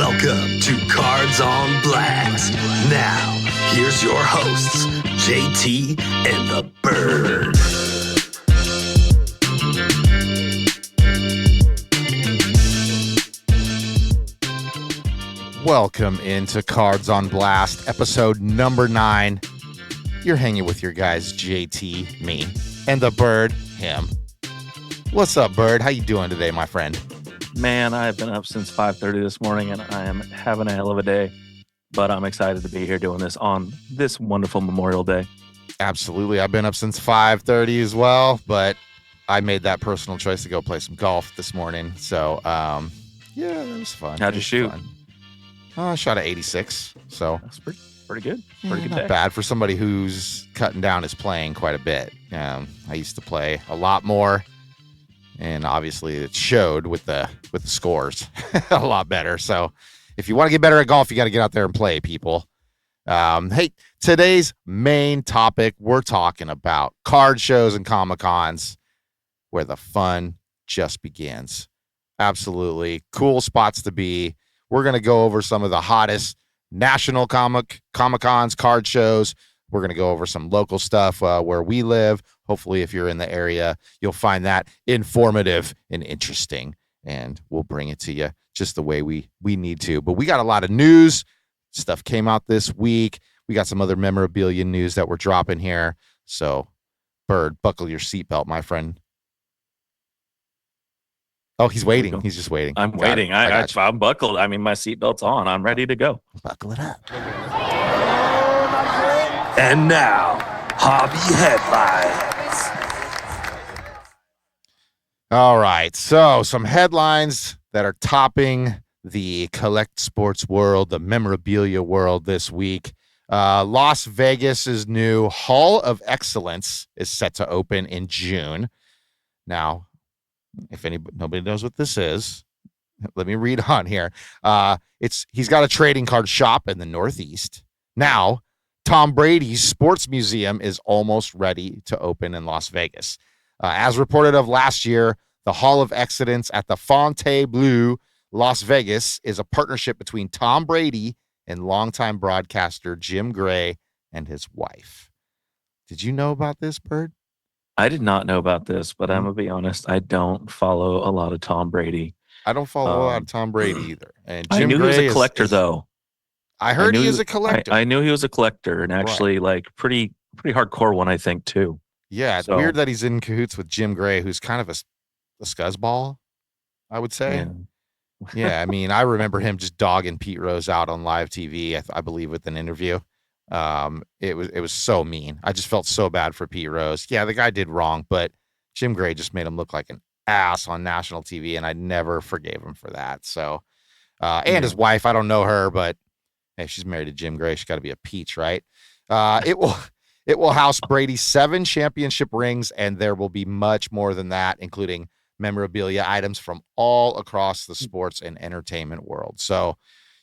Welcome to Cards on Blast. Now, here's your hosts, JT and the Bird. Welcome into Cards on Blast, episode number 9. You're hanging with your guys, JT, me, and the Bird, him. What's up, Bird? How you doing today, my friend? Man, I've been up since 5:30 this morning, and I am having a hell of a day. But I'm excited to be here doing this on this wonderful Memorial Day. Absolutely. I've been up since 5:30 as well, but I made that personal choice to go play some golf this morning. So, yeah, that was fun. How'd you shoot? I shot at 86, so That's pretty good. yeah, Pretty good not day. bad for somebody who's cutting down his playing quite a bit. I used to play a lot more, and obviously it showed with the scores a lot better. So if you want to get better at golf, you got to get out there and play, people. Hey, today's main topic, we're talking about card shows and ComicCons, where the fun just begins. Absolutely cool spots to be. We're going to go over some of the hottest national Comic-Cons, card shows. We're going to go over some local stuff where we live. Hopefully, if you're in the area, you'll find that informative and interesting, and we'll bring it to you just the way we need to. But we got a lot of news. Stuff came out this week. We got some other memorabilia news that we're dropping here. So, Bird, buckle your seatbelt, my friend. Oh, he's waiting. He's just waiting. I'm waiting. I'm buckled. I mean, my seatbelt's on. I'm ready to go. Buckle it up. And now, hobby headlines. All right. So some headlines that are topping the collect sports world, the memorabilia world this week. Las Vegas's new Hall of Excellence is set to open in June. Now, if nobody knows what this is, let me read on here. He's got a trading card shop in the Northeast. Now, Tom Brady's sports museum is almost ready to open in Las Vegas. As reported of last year, the Hall of Excellence at the Fontainebleau, Las Vegas, is a partnership between Tom Brady and longtime broadcaster Jim Gray and his wife. Did you know about this, Bird? I did not know about this, but I'm going to be honest. I don't follow a lot of Tom Brady. I don't follow a lot of Tom Brady either. And I Jim knew Gray he was a collector, though. I heard he is a collector. I knew he was a collector, and actually, like, pretty hardcore one, I think, too. Yeah, it's weird that he's in cahoots with Jim Gray, who's kind of a scuzzball, I would say. Yeah, I mean, I remember him just dogging Pete Rose out on live TV, I believe, with an interview. It was so mean. I just felt so bad for Pete Rose. Yeah, the guy did wrong, but Jim Gray just made him look like an ass on national TV, and I never forgave him for that. So, and his wife, I don't know her, but hey, she's married to Jim Gray. She's got to be a peach, right? It will house Brady's 7 championship rings, and there will be much more than that, including memorabilia items from all across the sports and entertainment world. So,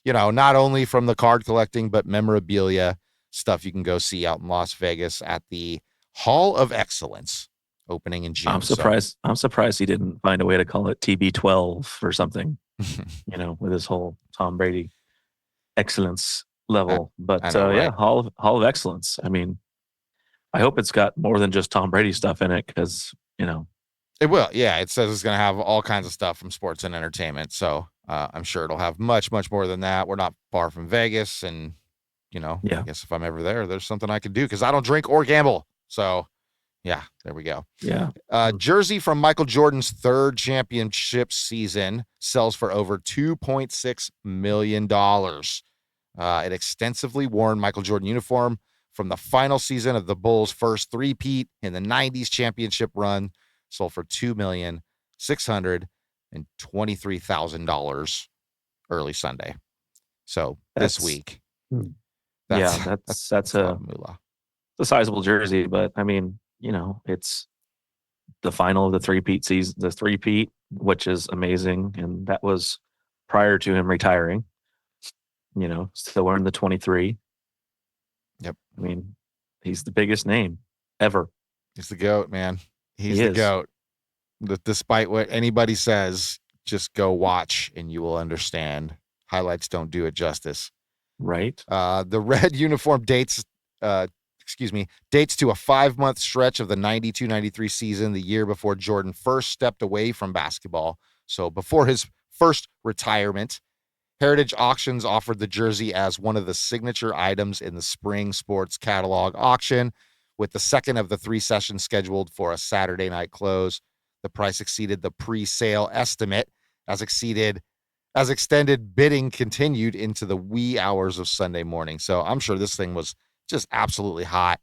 not only from the card collecting, but memorabilia stuff you can go see out in Las Vegas at the Hall of Excellence, opening in June. I'm surprised he didn't find a way to call it TB12 or something, with his whole Tom Brady excellence level. But right? Yeah, Hall of Excellence. I mean, I hope it's got more than just Tom Brady stuff in it, because it will. Yeah, it says it's going to have all kinds of stuff from sports and entertainment. So I'm sure it'll have much, much more than that. We're not far from Vegas, and I guess if I'm ever there's something I could do, because I don't drink or gamble. So yeah, there we go. Yeah. Jersey from Michael Jordan's 3rd championship season sells for over $2.6 million. An extensively worn Michael Jordan uniform from the final season of the Bulls' first three-peat in the 90s championship run sold for $2,623,000 early Sunday. So this week. That's a sizable jersey, but I mean, it's the final of the three-peat season, which is amazing, and that was prior to him retiring. Still wearing the 23. Yep. I mean, he's the biggest name ever. He's the GOAT, man. He's the GOAT. Despite what anybody says, just go watch and you will understand highlights don't do it justice. Right. The red uniform dates to a 5-month stretch of the 92-93 season, the year before Jordan first stepped away from basketball. So before his first retirement, Heritage Auctions offered the jersey as one of the signature items in the spring sports catalog auction, with the second of the 3 sessions scheduled for a Saturday night close. The price exceeded the pre-sale estimate as extended bidding continued into the wee hours of Sunday morning. So I'm sure this thing was just absolutely hot.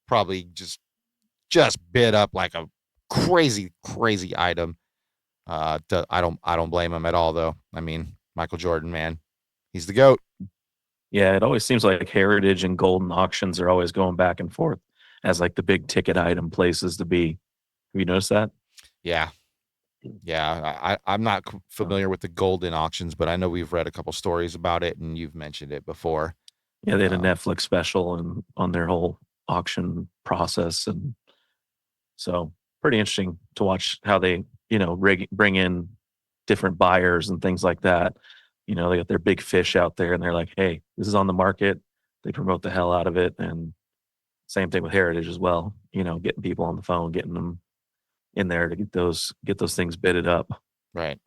Probably just bid up like a crazy item. I don't blame him at all, though. I mean, Michael Jordan, man, he's the GOAT. Yeah, it always seems like Heritage and Golden Auctions are always going back and forth as like the big ticket item places to be. Have you noticed that? Yeah. I'm not familiar with the Golden Auctions, but I know we've read a couple stories about it, and you've mentioned it before. Yeah, they had a Netflix special and on their whole auction process, and so pretty interesting to watch how they, bring in different buyers and things like that. They got their big fish out there, and they're like, "Hey, this is on the market." They promote the hell out of it, and same thing with Heritage as well. Getting people on the phone, getting them in there to get those things bidded up. Right.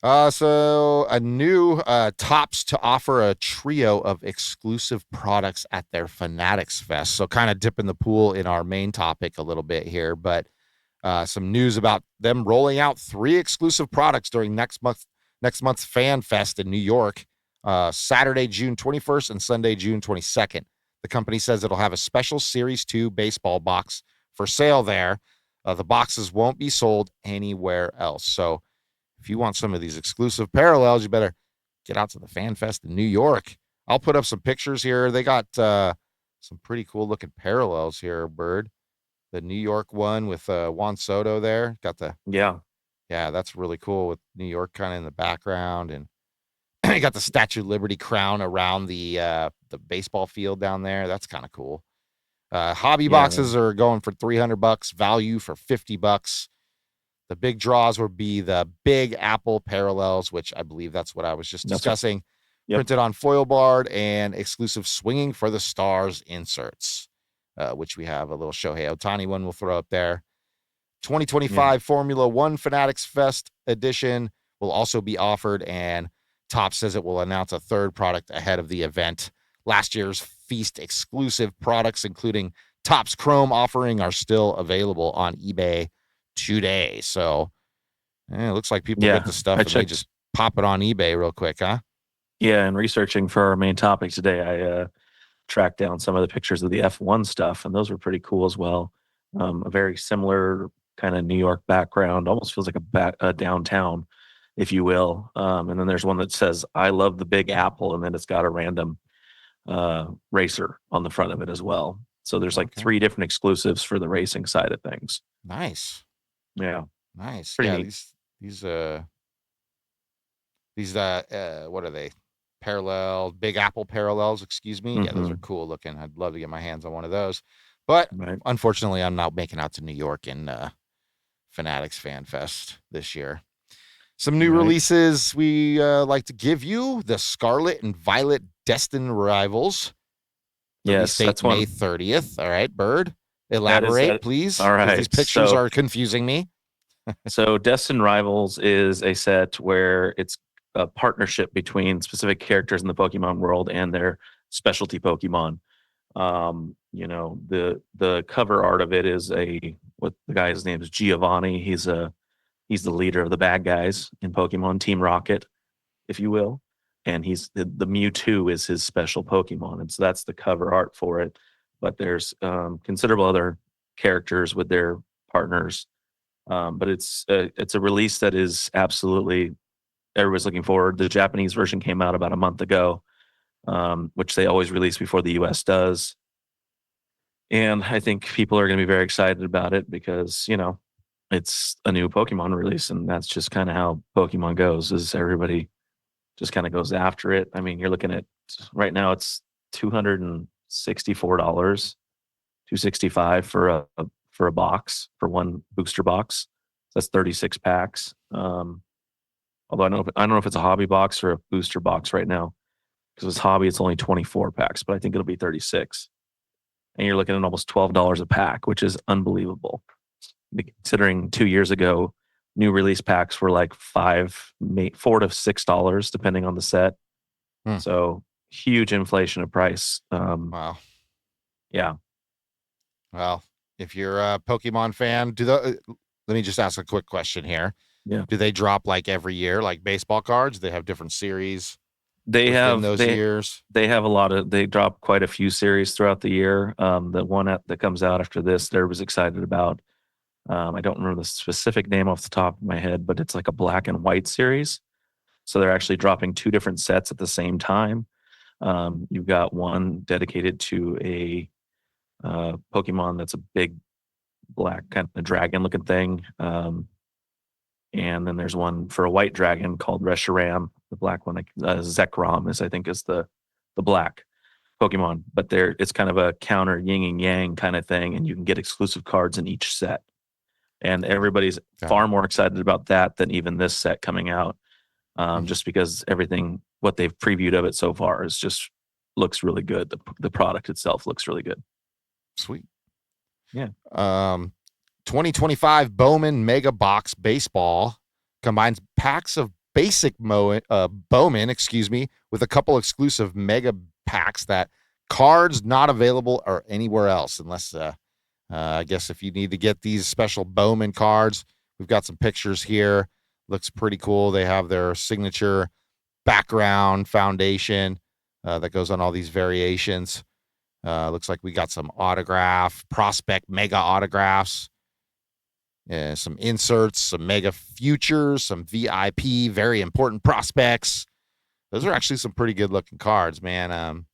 So a new Topps to offer a trio of exclusive products at their Fanatics Fest. So kind of dipping the pool in our main topic a little bit here, but some news about them rolling out 3 exclusive products during next month's Fan Fest in New York, Saturday, June 21st and Sunday, June 22nd. The company says it'll have a special Series 2 baseball box for sale there. The boxes won't be sold anywhere else. So if you want some of these exclusive parallels, you better get out to the Fan Fest in New York. I'll put up some pictures here. They got some pretty cool looking parallels here, Bird. The New York one with Juan Soto there. Got the yeah, that's really cool with New York kind of in the background, and you got the Statue of Liberty crown around the baseball field down there. That's kind of cool. Hobby boxes are going for $300, value for $50. The big draws would be the Big Apple parallels, which I believe that's what I was just discussing. Printed on foil board, and exclusive Swinging for the Stars inserts, which we have a little Shohei Ohtani one we'll throw up there. 2025 Formula One Fanatics Fest edition will also be offered, and Topps says it will announce a third product ahead of the event. Last year's Feast exclusive products, including Topps Chrome offering, are still available on eBay today. So it looks like people get the stuff and they just pop it on eBay real quick, huh? Yeah, and researching for our main topic today, I tracked down some of the pictures of the F1 stuff, and those were pretty cool as well. A very similar kind of New York background, almost feels like a downtown, if you will. And then there's one that says, "I love the Big Apple," and then it's got a random racer on the front of it as well. So there's like 3 different exclusives for the racing side of things. Nice. Yeah. Nice. Pretty yeah, neat. These what are they? Big Apple parallels, excuse me. Yeah, those are cool looking. I'd love to get my hands on one of those. But unfortunately, I'm not making out to New York in Fanatics Fan Fest this year. Some new releases we like to give you: the Scarlet and Violet Destined Rivals. Yes, that's May 30th. All right, Bird, elaborate, please. All right, these pictures are confusing me. So Destined Rivals is a set where it's a partnership between specific characters in the Pokemon world and their specialty Pokemon. The cover art of it is what the guy's name is Giovanni. He's the leader of the bad guys in Pokemon Team Rocket, if you will. And he's the Mewtwo is his special Pokemon. And so that's the cover art for it. But there's considerable other characters with their partners. But it's a release that is absolutely everybody's looking forward. The Japanese version came out about a month ago, which they always release before the US does. And I think people are going to be very excited about it because, it's a new Pokemon release, and that's just kind of how Pokemon goes, is everybody just kind of goes after it. I mean, you're looking at right now it's $264, $265 for a box, for one booster box. That's 36 packs. Although I don't know if it's a hobby box or a booster box right now. Because it's hobby, it's only 24 packs, but I think it'll be 36. And you're looking at almost $12 a pack, which is unbelievable. Considering 2 years ago, new release packs were like $4 to $6, depending on the set. So huge inflation of price. Wow. Yeah. Well, if you're a Pokemon fan, let me just ask a quick question here. Yeah. Do they drop like every year, like baseball cards? They have different series. They have years. They have they drop quite a few series throughout the year. The one that comes out after this, there was excited about. I don't remember the specific name off the top of my head, but it's like a black and white series. So they're actually dropping 2 different sets at the same time. You've got one dedicated to a Pokemon that's a big black kind of dragon looking thing. And then there's one for a white dragon called Reshiram. The black one, Zekrom is the black Pokemon. But it's kind of a counter yin and yang kind of thing, and you can get exclusive cards in each set. And everybody's far more excited about that than even this set coming out, just because what they've previewed of it so far looks really good. The product itself looks really good. Sweet. Yeah. 2025 Bowman Mega Box Baseball combines packs of basic Bowman, with a couple exclusive mega packs that cards not available or anywhere else, unless I guess if you need to get these special Bowman cards. We've got some pictures here. Looks pretty cool. They have their signature background foundation that goes on all these variations. Looks like we got some prospect mega autographs. Some inserts, some mega futures, some VIP, very important prospects. Those are actually some pretty good looking cards, man.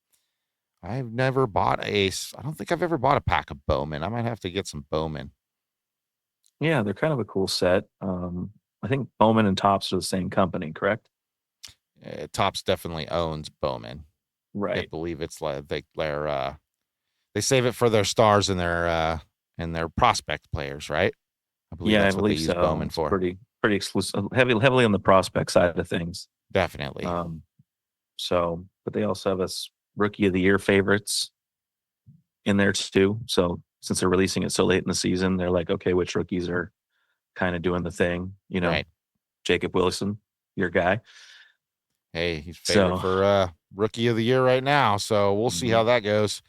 I've never bought I don't think I've ever bought a pack of Bowman. I might have to get some Bowman. Yeah, they're kind of a cool set. I think Bowman and Topps are the same company, correct? Topps definitely owns Bowman. Right. I believe it's like they save it for their stars and their prospect players, right? I believe that's what they use Bowman for. Pretty exclusive, heavily on the prospect side of things. Definitely. But they also have rookie of the year favorites in there too. So since they're releasing it so late in the season, they're like, okay, which rookies are kind of doing the thing? Right. Jacob Wilson, your guy. Hey, he's favored for rookie of the year right now. So we'll see how that goes.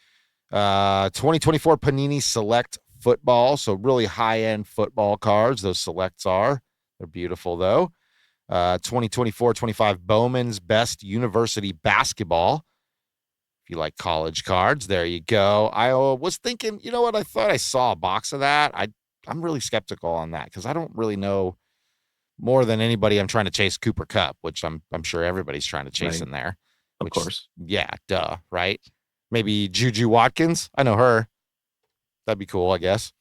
2024 Panini Select Football. So really high-end football cards. Those selects are. They're beautiful, though. 2024-25 Bowman's Best University Basketball. If you like college cards, there you go. I was thinking, you know what? I thought I saw a box of that. I'm really skeptical on that because I don't really know more than anybody. I'm trying to chase Cooper Kupp, which I'm sure everybody's trying to chase in there. Of course. Yeah, duh, right? Maybe Juju Watkins. I know her. That'd be cool, I guess.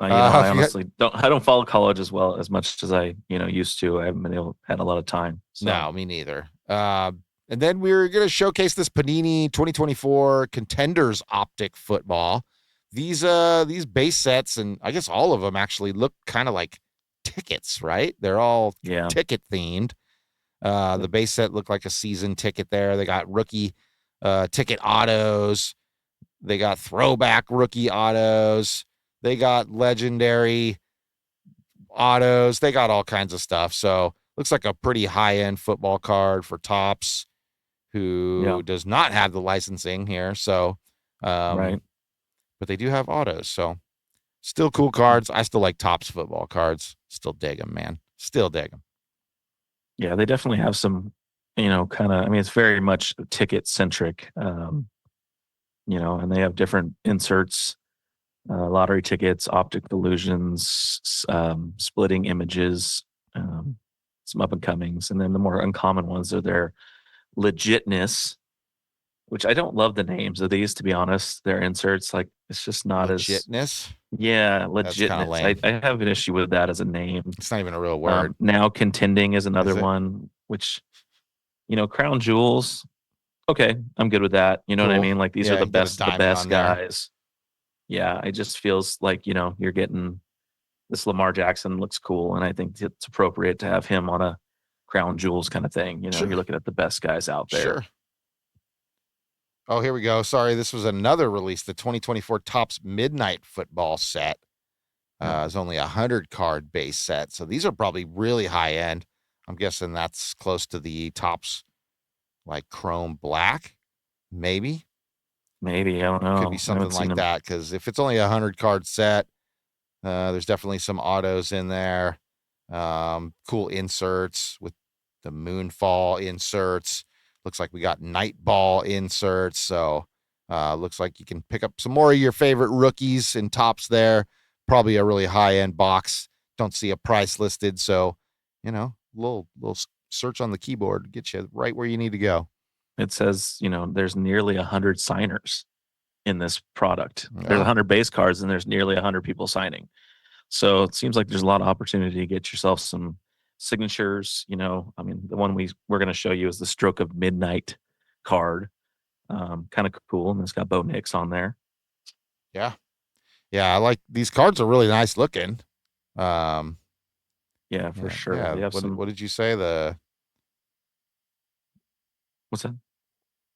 I honestly don't follow college as much as I used to. I haven't had a lot of time. So. No, me neither. And then we're going to showcase this Panini 2024 Contenders Optic Football. These base sets, and I guess all of them actually look kind of like tickets, right? They're all ticket themed. The base set looked like a season ticket there. They got rookie ticket autos. They got throwback rookie autos. They got legendary autos. They got all kinds of stuff. So looks like a pretty high-end football card for Topps, who does not have the licensing here. So, right. But they do have autos. So still cool cards. I still like Topps football cards. Still dig them, man. Still dig them. Yeah, they definitely have some, it's very much ticket centric, and they have different inserts, lottery tickets, optic illusions, splitting images, some up and comings. And then the more uncommon ones are their legitness, which I don't love the names of these, to be honest. Their inserts, like, it's just not legitness. Yeah, legitness. I have an issue with that as a name. It's not even a real word. Now contending is another one, which, crown jewels. Okay, I'm good with that. You know what I mean? Like, these are the best guys. Yeah, it just feels like, you're getting this Lamar Jackson looks cool. And I think it's appropriate to have him on a crown jewels kind of thing. You know, you're looking at the best guys out there. Sure. Oh, here we go. Sorry, this was another release. The 2024 Topps Midnight Football set. It's only a 100-card base set. So these are probably really high end. I'm guessing that's close to the Topps, like Chrome Black, maybe. I don't know. Could be something like that, because if it's only a 100-card set, there's definitely some autos in there. Cool inserts with the Moonfall inserts. Looks like we got Night Ball inserts. So looks like you can pick up some more of your favorite rookies and Topps there. Probably a really high-end box. Don't see a price listed. So, you know, little search on the keyboard get you right where you need to go. It says, you know, there's nearly 100 signers in this product. Yeah. There's 100 base cards and there's nearly 100 people signing. So it seems like there's a lot of opportunity to get yourself some signatures. You know, I mean, the one we're going to show you is the Stroke of Midnight card. Kind of cool. And it's got Bo Nix on there. Yeah. Yeah. I like these cards are really nice looking. Yeah, for sure. Yeah. What did you say? What's that?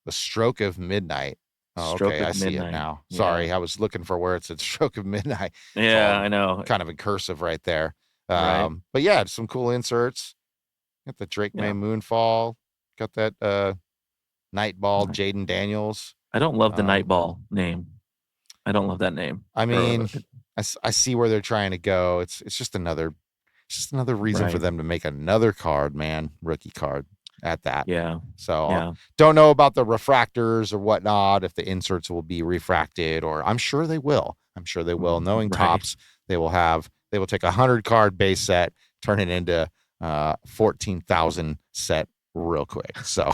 The Stroke of Midnight. Oh, okay. I see it now. Yeah. Sorry. I was looking for where it said Stroke of Midnight. Yeah, I know. Kind of in cursive right there. Right. But yeah, some cool inserts. Got the Drake May Moonfall. Got that Night Ball, Jaden Daniels. I don't love the Night Ball name. I don't love that name. I mean, I see where they're trying to go. It's just another reason for them to make another card, man. Rookie card at that. Yeah. So don't know about the refractors or whatnot, if the inserts will be refracted, or I'm sure they will. Knowing Topps, they will take a 100-card base set, turn it into 14,000 set real quick. So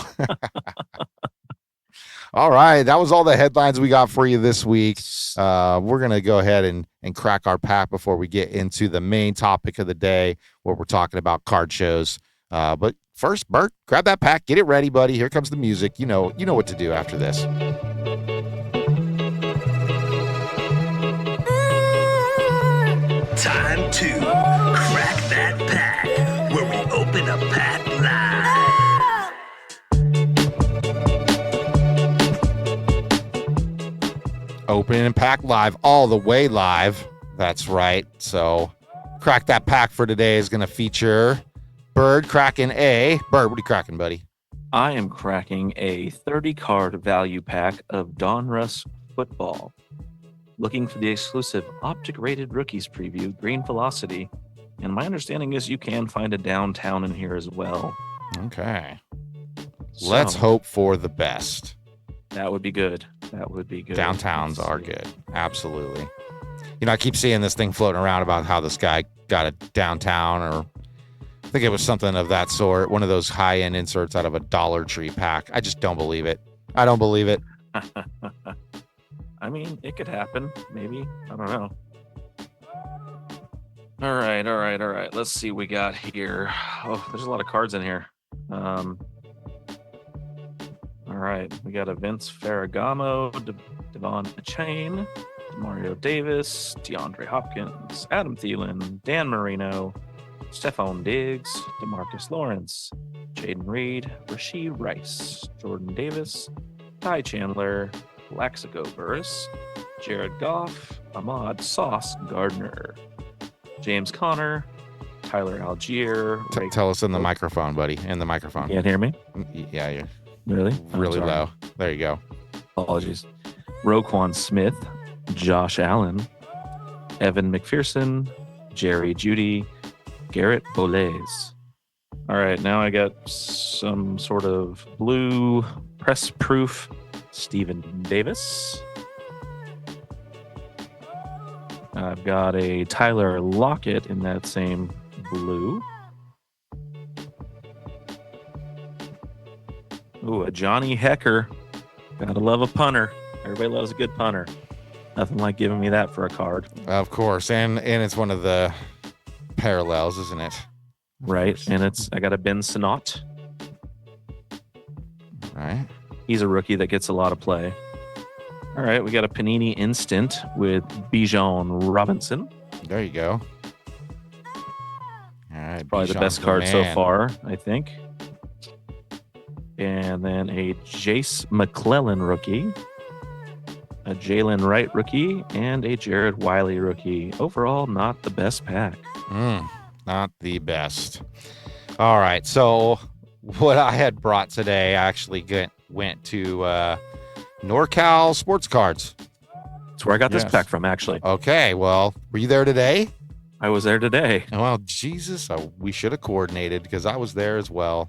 all right, that was all the headlines we got for you this week. We're going to go ahead and crack our pack before we get into the main topic of the day, where we're talking about card shows. But first, Bert, grab that pack, get it ready, buddy. Here comes the music. You know what to do after this. Time to crack that pack, where we open a pack live. Open and pack live, all the way live. That's right. So crack that pack for today is going to feature Bird cracking a... Bird, what are you cracking, buddy? I am cracking a 30-card value pack of Donruss Football. Looking for the exclusive optic-rated rookies preview, Green Velocity. And my understanding is you can find a downtown in here as well. Okay. Let's hope for the best. That would be good. Downtowns are good. Absolutely. You know, I keep seeing this thing floating around about how this guy got a downtown, or I think it was something of that sort. One of those high-end inserts out of a Dollar Tree pack. I just don't believe it. I don't believe it. I mean, it could happen. Maybe. I don't know. All right. Let's see what we got here. Oh, there's a lot of cards in here. All right. We got a Vince Ferragamo, Devon Achane, Mario Davis, DeAndre Hopkins, Adam Thielen, Dan Marino, Stephon Diggs, DeMarcus Lawrence, Jaden Reed, Rashee Rice, Jordan Davis, Ty Chandler, Plaxico Burress, Jared Goff, Ahmad Sauce Gardner, James Conner, Tyler Algier. Tell us in the microphone, buddy. In the microphone. You can't hear me? Yeah, you're really low. There you go. Apologies. Roquan Smith, Josh Allen, Evan McPherson, Jerry Jeudy, Garrett Boles. All right, now I got some sort of blue press proof Stephen Davis. I've got a Tyler Lockett in that same blue. Ooh, a Johnny Hecker. Gotta love a punter. Everybody loves a good punter. Nothing like giving me that for a card. Of course, and it's one of the parallels, isn't it? Right, and I got a Ben Sinnott. All right. He's a rookie that gets a lot of play. All right, we got a Panini Instant with Bijan Robinson. There you go. All right, Probably the best card so far, I think. And then a Jace McClellan rookie, a Jalen Wright rookie, and a Jared Wiley rookie. Overall, not the best pack. Not the best. All right, so what I had brought today, I actually went to NorCal Sports Cards. That's where I got this pack from, actually. Okay, well, were you there today? I was there today. Well, Jesus, we should have coordinated because I was there as well.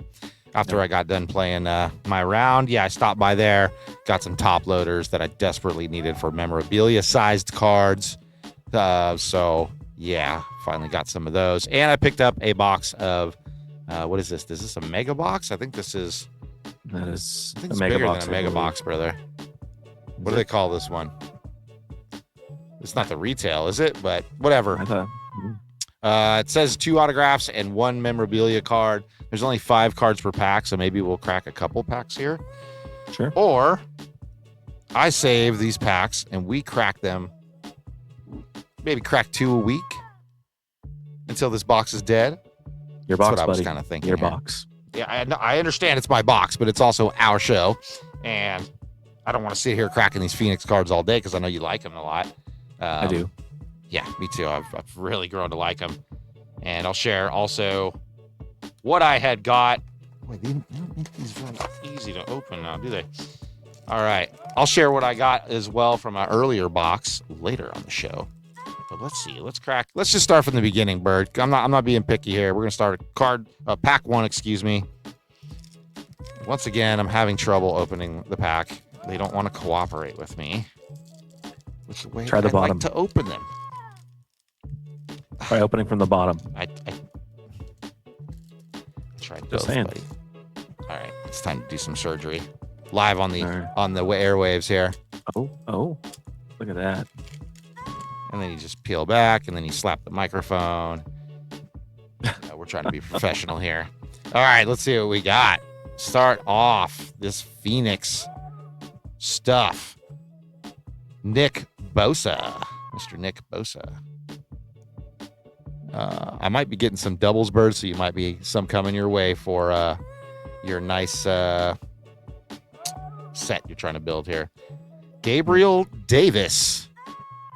After I got done playing my round, I stopped by there, got some top loaders that I desperately needed for memorabilia-sized cards. So, finally got some of those. And I picked up a box of, what is this? Is this a mega box? I think this is... That is I think it's bigger than a mega box, brother. What do they call this one? It's not the retail, is it? But whatever. I thought... It says 2 autographs and 1 memorabilia card. There's only 5 cards per pack, so maybe we'll crack a couple packs here. Sure. Or I save these packs and we crack them. Maybe crack 2 a week until this box is dead. Your box, That's what buddy. I was kind of thinking. Your box. Yeah, I understand it's my box, but it's also our show, and I don't want to sit here cracking these Phoenix cards all day because I know you like them a lot. I do. Yeah, me too. I've really grown to like them. And I'll share also what I had got. Wait, they don't make these very easy to open now, do they? All right. I'll share what I got as well from my earlier box later on the show. But let's see. Let's just start from the beginning, Bird. I'm not being picky here. We're going to start pack 1, excuse me. Once again, I'm having trouble opening the pack. They don't want to cooperate with me. Which way Try the bottom. Like to open them. Try opening from the bottom. I tried both, Just saying. buddy. All right, it's time to do some surgery. Live on the airwaves here. Oh, look at that. And then you just peel back, and then you slap the microphone. We're trying to be professional here. All right, let's see what we got. Start off this Phoenix stuff. Nick Bosa. Mr. Nick Bosa. I might be getting some doubles, Bird, so you might be some coming your way for your nice set you're trying to build here. Gabriel Davis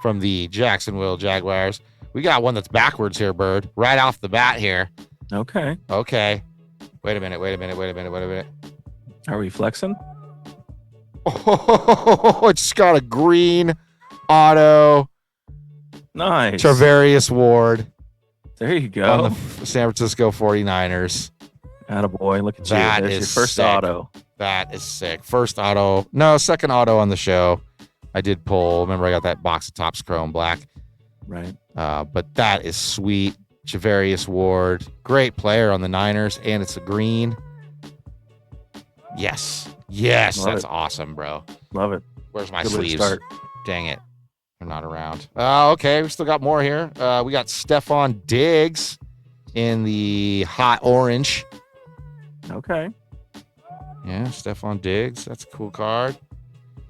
from the Jacksonville Jaguars. We got one that's backwards here, Bird, right off the bat here. Okay. Wait a minute. Are we flexing? Oh, it's got a green auto. Nice. Travarius Ward. There you go. On the San Francisco 49ers. Attaboy. Look at that you. There's your first sick. auto. That is sick. First auto. No, second auto on the show. I did pull. Remember, I got that box of Topps Chrome Black. Right. But that is sweet. Javarius Ward. Great player on the Niners, and it's a green. Yes. That's awesome, bro. Love it. Where's my Good sleeves? Dang it. They're not around. Okay, we still got more here. We got Stephon Diggs in the hot orange. Okay. Yeah, Stephon Diggs. That's a cool card.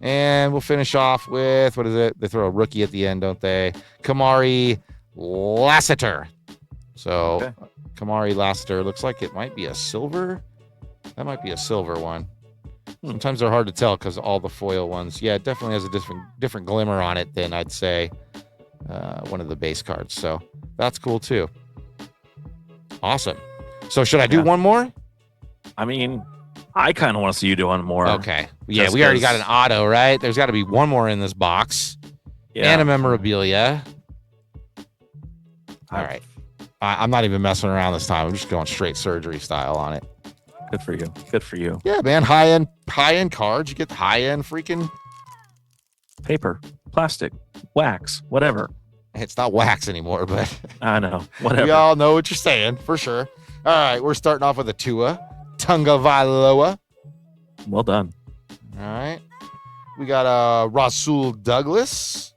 And we'll finish off with, what is it? They throw a rookie at the end, don't they? Kamari Lassiter. So, Kamari Lassiter looks like it might be a silver. That might be a silver one. Sometimes they're hard to tell because all the foil ones. Yeah, it definitely has a different glimmer on it than I'd say one of the base cards. So that's cool too. Awesome. So should I do one more? I mean, I kind of want to see you do one more. Okay. Yeah, we already got an auto, right? There's got to be one more in this box. Yeah. And a memorabilia. All right. I'm not even messing around this time. I'm just going straight surgery style on it. Good for you. Yeah, man. High-end cards. You get the high-end freaking paper, plastic, wax, whatever. It's not wax anymore, but I know. Whatever. We all know what you're saying, for sure. All right, we're starting off with a Tua Tagovailoa. Well done. All right. We got Rasul Douglas.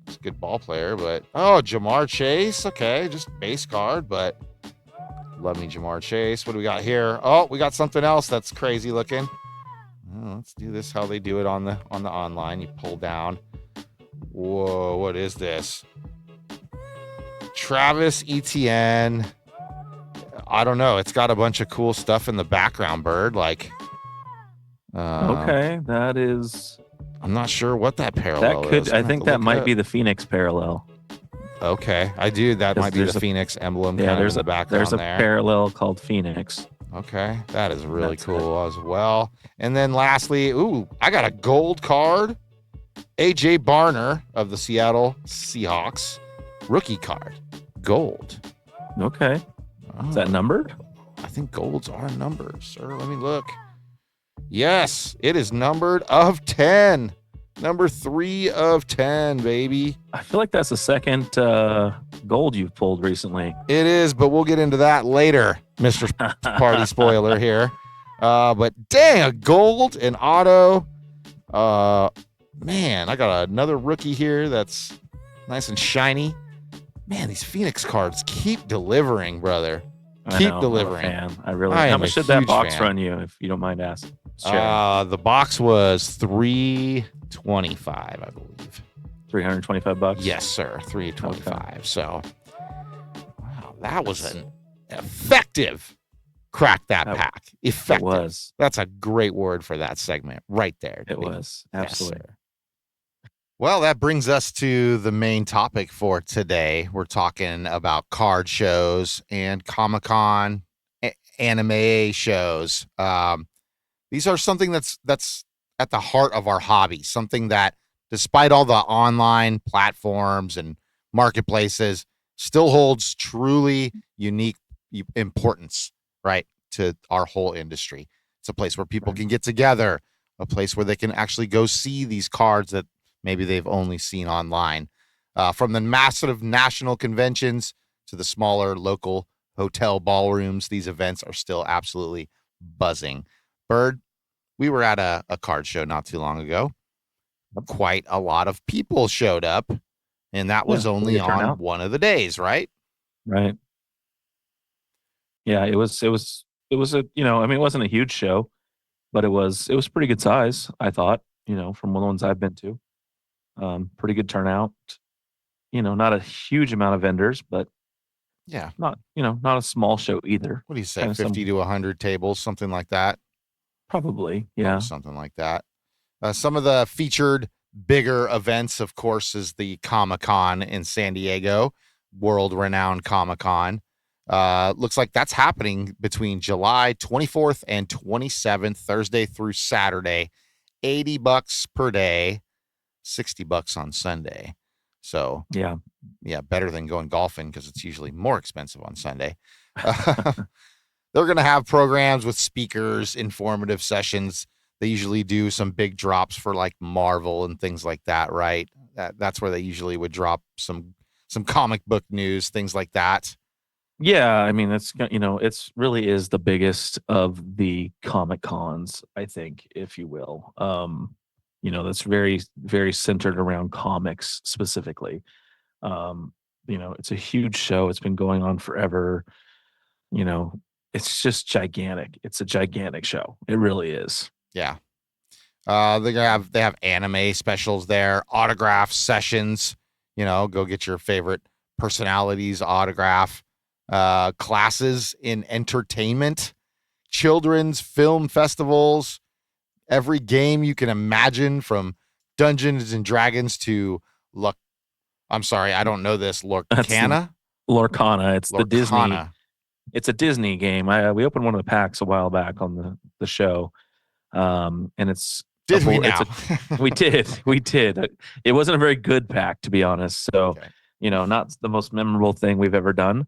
He's a good ball player, but Jamar Chase. Okay, just base card, but love me Jamar Chase. What do we got here? Oh, we got something else that's crazy looking. Let's do this how they do it on the online. You pull down. Whoa, what is this? Travis Etienne. I don't know. It's got a bunch of cool stuff in the background, Bird. Like, okay, that is. I'm not sure what that parallel is. I think that might be the Phoenix parallel. Okay, I do. That might be the Phoenix emblem. Yeah, there's a background. There's a parallel called Phoenix. Okay, that is really cool as well. And then lastly, I got a gold card. AJ Barner of the Seattle Seahawks, rookie card, gold. Okay, is that numbered? I think golds are numbered, sir. Let me look. Yes, it is numbered of 10. Number 3 of 10, baby. I feel like that's the second gold you've pulled recently. It is, but we'll get into that later, Mr. Party Spoiler here. But dang, a gold, an auto. Man, I got another rookie here that's nice and shiny. Man, these Phoenix cards keep delivering, brother. Keep delivering. How much did that box run you, if you don't mind asking? The box was $325, I believe. $325? Yes, sir. $325. Okay. So, wow, that was an effective crack that pack. Effective. It was. That's a great word for that segment right there. It was. Absolutely. Yes, well, that brings us to the main topic for today. We're talking about card shows and Comic-Con anime shows. These are something that's at the heart of our hobby, something that, despite all the online platforms and marketplaces, still holds truly unique importance, right, to our whole industry. It's a place where people can get together, a place where they can actually go see these cards that maybe they've only seen online. From the massive national conventions to the smaller local hotel ballrooms, these events are still absolutely buzzing. Bird, we were at a card show not too long ago. Quite a lot of people showed up, and that was only on one of the days, right? Right. Yeah, it was a, it wasn't a huge show, but it was pretty good size, I thought, from the ones I've been to. Pretty good turnout. Not a huge amount of vendors, but not a small show either. What do you say? 50 to 100 tables, something like that. Probably, yeah, something like that. Some of the featured bigger events, of course, is the Comic-Con in San Diego, world-renowned Comic-Con. Looks like that's happening between July 24th and 27th, Thursday through Saturday. $80 per day. $60 on Sunday. So yeah, better than going golfing because it's usually more expensive on Sunday. They're going to have programs with speakers, informative sessions. They usually do some big drops for like Marvel and things like that, right? That's where they usually would drop some comic book news, things like that. Yeah, I mean, it's really is the biggest of the Comic Cons, I think, if you will. That's very, very centered around comics specifically. It's a huge show. It's been going on forever. It's just gigantic. It's a gigantic show. It really is. Yeah. They have anime specials there, autograph sessions, go get your favorite personalities autograph, classes in entertainment, children's film festivals, every game you can imagine, from Dungeons and Dragons to I don't know this. Lorcana? Lorcana. It's the Disney. It's a Disney game. We opened one of the packs a while back on the show. And it's we did. It wasn't a very good pack, to be honest. So, not the most memorable thing we've ever done.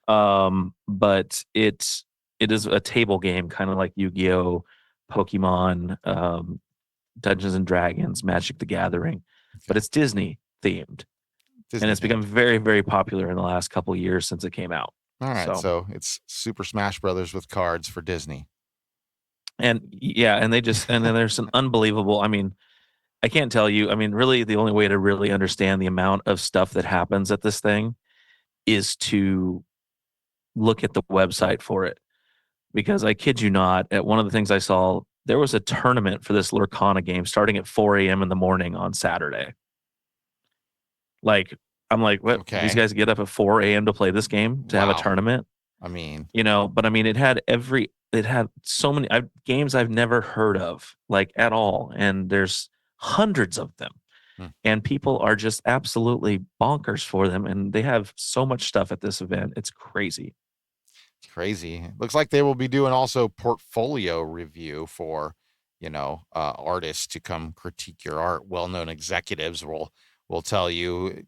But it is a table game, kind of like Yu-Gi-Oh, Pokemon, Dungeons and Dragons, Magic the Gathering, but it's Disney themed. And it's become very, very popular in the last couple of years since it came out. All right, so it's Super Smash Brothers with cards for Disney. And and then there's an unbelievable, I can't tell you, really the only way to really understand the amount of stuff that happens at this thing is to look at the website for it. Because I kid you not, at one of the things I saw, there was a tournament for this Lorcana game starting at 4 a.m. in the morning on Saturday. Like I'm like, what? Okay. These guys get up at 4 a.m. to play this game to have a tournament. I mean, but I mean, it had so many games I've never heard of, like at all. And there's hundreds of them. And people are just absolutely bonkers for them. And they have so much stuff at this event. It's crazy. It's crazy. Looks like they will be doing also portfolio review for, artists to come critique your art. Well-known executives will tell you,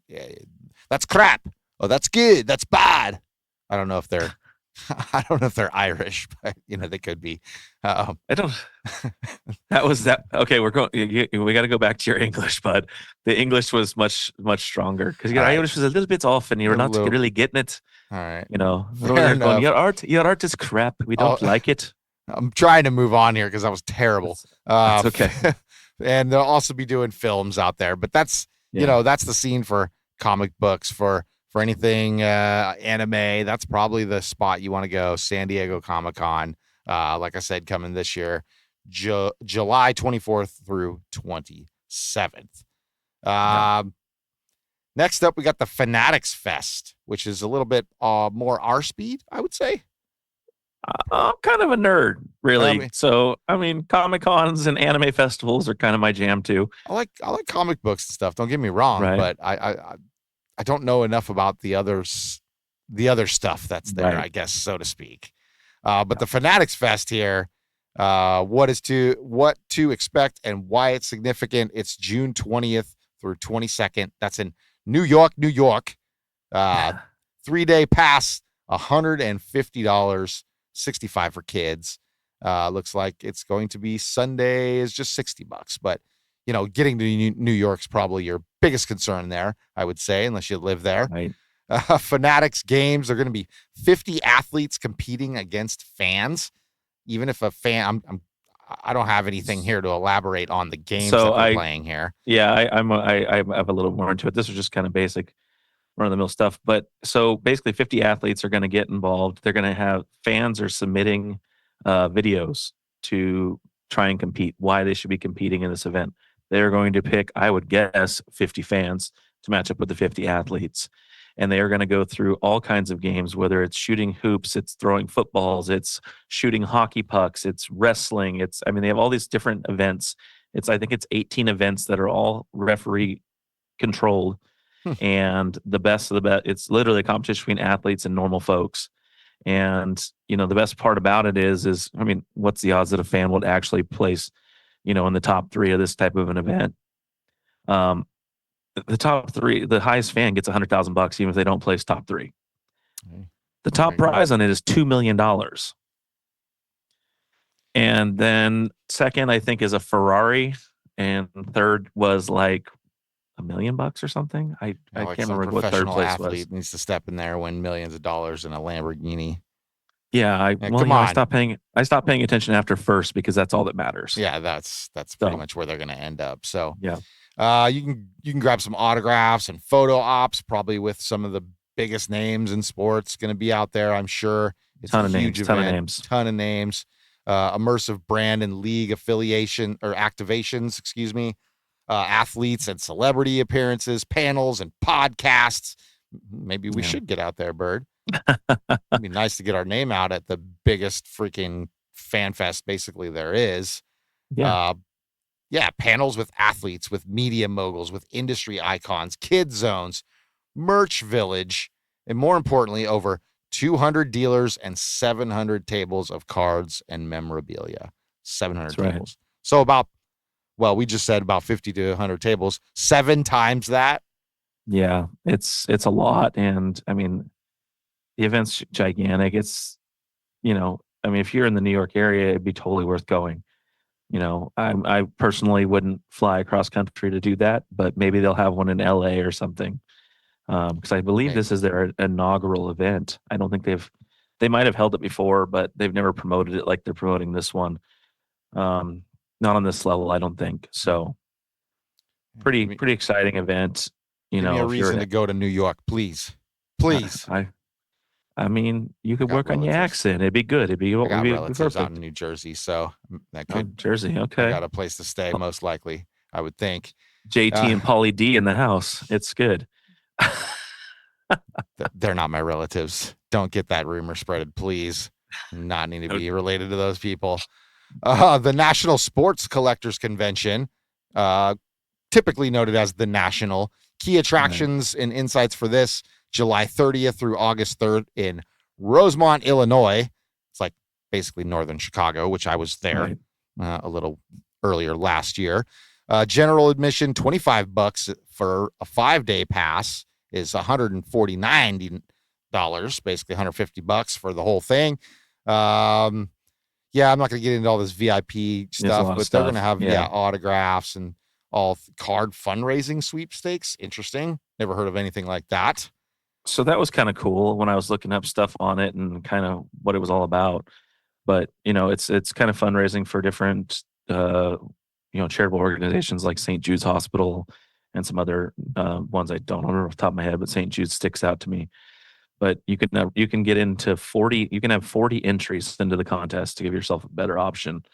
that's crap. Oh, that's good. That's bad. I don't know if they're Irish, but they could be. I don't. That was that. Okay, we got to go back to your English, but the English was much stronger because your Irish was a little bit off, and you're not really getting it. All right. Going, your art is crap. We don't like it. I'm trying to move on here because that was terrible. That's okay. And they'll also be doing films out there, but that's that's the scene for comic books for anything anime. That's probably the spot you want to go. San Diego Comic-Con, like I said, coming this year, July 24th through 27th. Next up, we got the Fanatics Fest, which is a little bit more our speed, I would say. I'm kind of a nerd, really. So, I mean, Comic-Cons and anime festivals are kind of my jam too. I like comic books and stuff. Don't get me wrong, but I don't know enough about the other stuff that's there, I guess, so to speak. But the Fanatics Fest here, what to expect and why it's significant. It's June 20th through 22nd. That's in New York, New York. 3-day pass, $150, $65 for kids. Looks like it's going to be Sunday is just $60, but getting to New York's probably your biggest concern there, I would say, unless you live there. Right. Fanatics games are going to be 50 athletes competing against fans. Even if a fan, I don't have anything here to elaborate on the games that they're playing here. Yeah, I have a little more into it. This was just kind of basic run-of-the-mill stuff. But so basically 50 athletes are going to get involved. They're going to have fans are submitting videos to try and compete, why they should be competing in this event. They're going to pick, I would guess, 50 fans to match up with the 50 athletes. And they are going to go through all kinds of games, whether it's shooting hoops, it's throwing footballs, it's shooting hockey pucks, it's wrestling. They have all these different events. I think it's 18 events that are all referee controlled. And the best of the best, it's literally a competition between athletes and normal folks. And, the best part about it is, what's the odds that a fan would actually place, in the top 3 of this type of an event? The top 3, the highest fan gets $100,000 even if they don't place top 3. The top prize on it is $2 million. And then second, I think, is a Ferrari, and third was like $1 million or something. I can't remember what third place was. Needs to step in there, win millions of dollars in a Lamborghini. Yeah, I stopped paying attention after first because that's all that matters. Yeah, that's pretty much where they're going to end up. So yeah, you can grab some autographs and photo ops, probably with some of the biggest names in sports going to be out there. I'm sure it's a huge event, ton of names, immersive brand and league affiliation or activations, athletes and celebrity appearances, panels and podcasts. Maybe we should get out there, Bird. It'd be nice to get our name out at the biggest freaking fan fest basically there is. Panels with athletes, with media moguls, with industry icons, kid zones, merch village, and more importantly, over 200 dealers and 700 tables of cards and memorabilia. 700 tables. So we just said about 50 to 100 tables, 7 times that. Yeah, it's a lot. And the event's gigantic. It's, if you're in the New York area, it'd be totally worth going. I personally wouldn't fly across country to do that, but maybe they'll have one in LA or something. Because I believe this is their inaugural event. I don't think they might have held it before, but they've never promoted it like they're promoting this one. Not on this level, I don't think. So pretty exciting event. Give me a reason to go to New York, please. You could work on your accent. It'd be good. It'd be relatives out in New Jersey, so that could Jersey. Okay, got a place to stay, most likely. I would think. JT and Pauly D in the house. It's good. They're not my relatives. Don't get that rumor spreaded, please. Not need to be related to those people. The National Sports Collectors Convention, typically noted as the National. Key attractions and insights for this, July 30th through August 3rd in Rosemont, Illinois. It's like basically northern Chicago, which I was there a little earlier last year. General admission, $25 for a 5-day pass is $149, basically $150 for the whole thing. Yeah, I'm not going to get into all this VIP stuff, but they're going to have autographs and all card fundraising sweepstakes. Interesting. Never heard of anything like that. So that was kind of cool when I was looking up stuff on it and kind of what it was all about. But, it's kind of fundraising for different, charitable organizations like St. Jude's Hospital and some other ones I don't remember off the top of my head, but St. Jude sticks out to me. But you can get into 40. You can have 40 entries into the contest to give yourself a better option.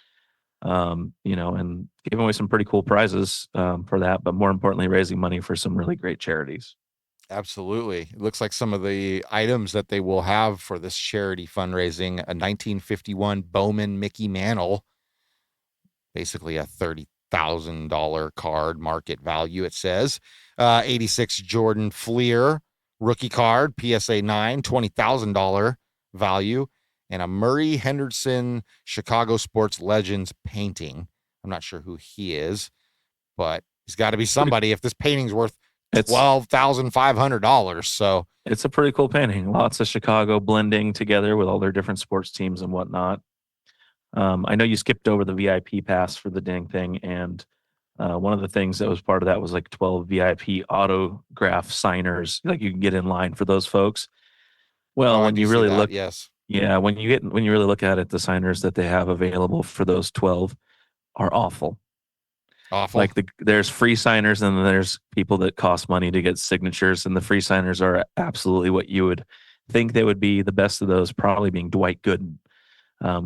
And giving away some pretty cool prizes for that, but more importantly, raising money for some really great charities. Absolutely. It looks like some of the items that they will have for this charity fundraising, a 1951 Bowman Mickey Mantle, basically a $30,000 card market value, it says. 86 Jordan Fleer rookie card, PSA 9, $20,000 value, and a Murray Henderson Chicago Sports Legends painting. I'm not sure who he is, but he's got to be somebody if this painting's worth $12,500. So it's a pretty cool painting. Lots of Chicago blending together with all their different sports teams and whatnot. I know you skipped over the VIP pass for the dang thing, and one of the things that was part of that was like 12 VIP autograph signers. Like you can get in line for those folks. Well, when you really look, when you really look at it, the signers that they have available for those 12 are awful. Like there's free signers and then there's people that cost money to get signatures, and the free signers are absolutely what you would think they would be. The best of those probably being Dwight Gooden,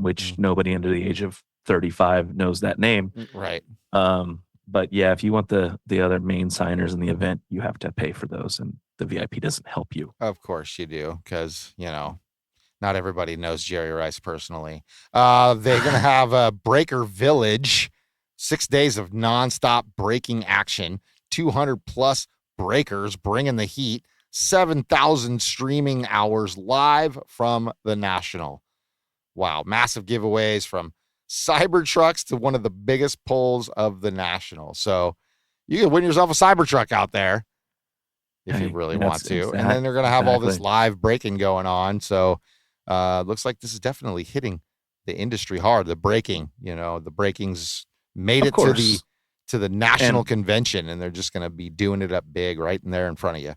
which nobody under the age of 35 knows that name. Right. But yeah, if you want the other main signers in the event, you have to pay for those, and the VIP doesn't help you. Of course you do, because, not everybody knows Jerry Rice personally. They're going to have a Breaker Village, 6 days of nonstop breaking action, 200 plus breakers bringing the heat, 7,000 streaming hours live from the National. Wow. Massive giveaways from Cybertrucks to one of the biggest polls of the National. So you can win yourself a Cybertruck out there if you really want to. And then they're going to have all this live breaking going on. So looks like this is definitely hitting the industry hard. The breaking, the breaking's made it to the national convention, and they're just going to be doing it up big right in there in front of you.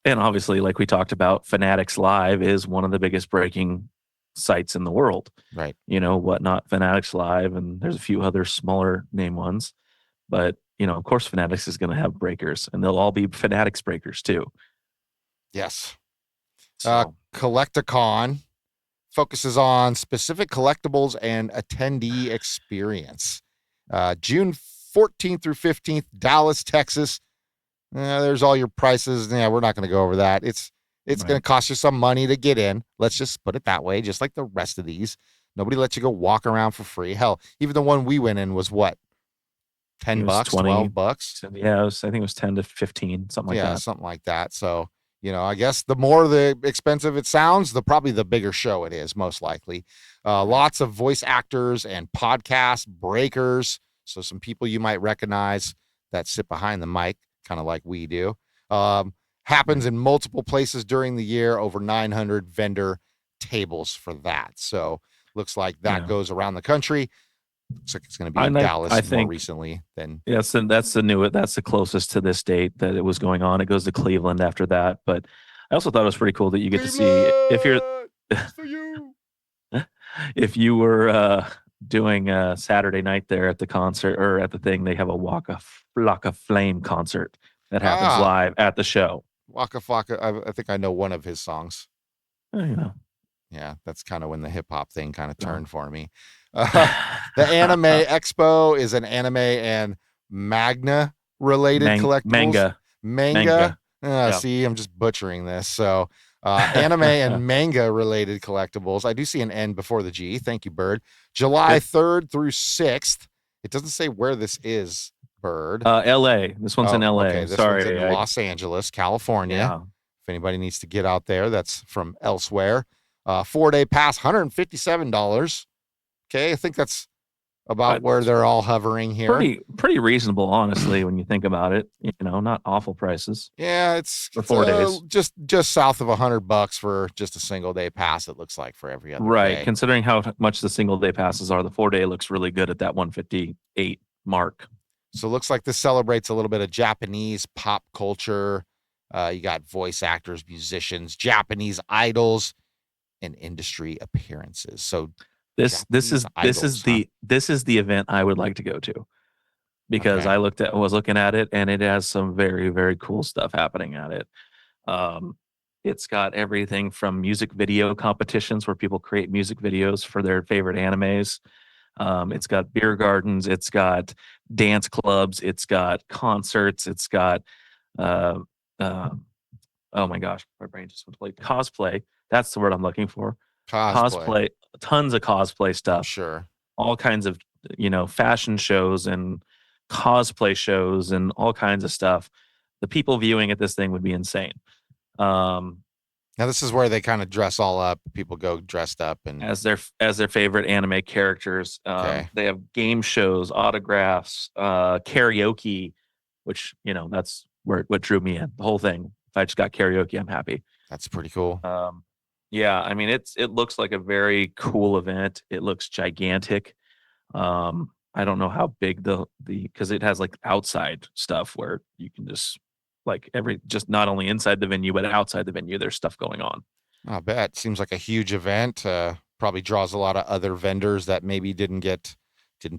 And obviously, like we talked about, Fanatics Live is one of the biggest breaking sites in the world. Right. Whatnot, Fanatics Live, and there's a few other smaller name ones. But, of course, Fanatics is going to have breakers, and they'll all be Fanatics breakers too. Yes. Collecticon focuses on specific collectibles and attendee experience. June 14th through 15th, Dallas, Texas. There's all your prices. Yeah, we're not going to go over that. It's going to cost you some money to get in. Let's just put it that way, just like the rest of these. Nobody lets you go walk around for free. Hell, even the one we went in was what? $10, $12? Yeah, I think it was 10 to 15, something like that. Yeah, something like that. So, I guess the more the expensive it sounds, probably the bigger show it is, most likely. Lots of voice actors and podcast breakers. So some people you might recognize that sit behind the mic, kind of like we do. Happens in multiple places during the year, over 900 vendor tables for that. So looks like that goes around the country. Looks like it's going to be in Dallas more recently than. Yes, and that's the closest to this date that it was going on. It goes to Cleveland after that. But I also thought it was pretty cool that you get to see if you're for you. If you were doing a Saturday night there at the concert or at the thing, they have a Waka Flocka Flame concert that happens live at the show. Waka Flocka, I think I know one of his songs. Oh, yeah, that's kind of when the hip hop thing kind of turned for me. The Anime Expo is an anime and manga related collectibles. Manga. See, I'm just butchering this. So anime and manga related collectibles. I do see an N before the G. Thank you, Bird. July 3rd through 6th. It doesn't say where this is, Bird. LA. This one's in LA. Okay, this one's in Los Angeles, California. Yeah. If anybody needs to get out there, that's from elsewhere. 4-day pass, $157. Okay, I think that's about where they're all hovering here. Pretty reasonable, honestly, when you think about it. Not awful prices. Yeah, it's for 4 days. Just south of $100 for just a single day pass. It looks like for every other day. Right, considering how much the single day passes are, the 4-day looks really good at that 158 mark. So it looks like this celebrates a little bit of Japanese pop culture. You got voice actors, musicians, Japanese idols, and industry appearances. So this is the event I would like to go to, because I was looking at it, and it has some very, very cool stuff happening at it. It's got everything from music video competitions where people create music videos for their favorite animes. It's got beer gardens, it's got dance clubs, it's got concerts, it's got oh my gosh, my brain just went to play cosplay. That's the word I'm looking for. Cosplay, tons of cosplay stuff. Sure. All kinds of, fashion shows and cosplay shows and all kinds of stuff. The people viewing at this thing would be insane. Now this is where they kind of dress all up. People go dressed up and as their favorite anime characters. They have game shows, autographs, karaoke, which, that's what drew me in. The whole thing. If I just got karaoke, I'm happy. That's pretty cool. Yeah, I mean, it looks like a very cool event. It looks gigantic. I don't know how big the because it has like outside stuff where you can just just not only inside the venue but outside the venue, there's stuff going on. I bet. Seems like a huge event. Probably draws a lot of other vendors that maybe didn't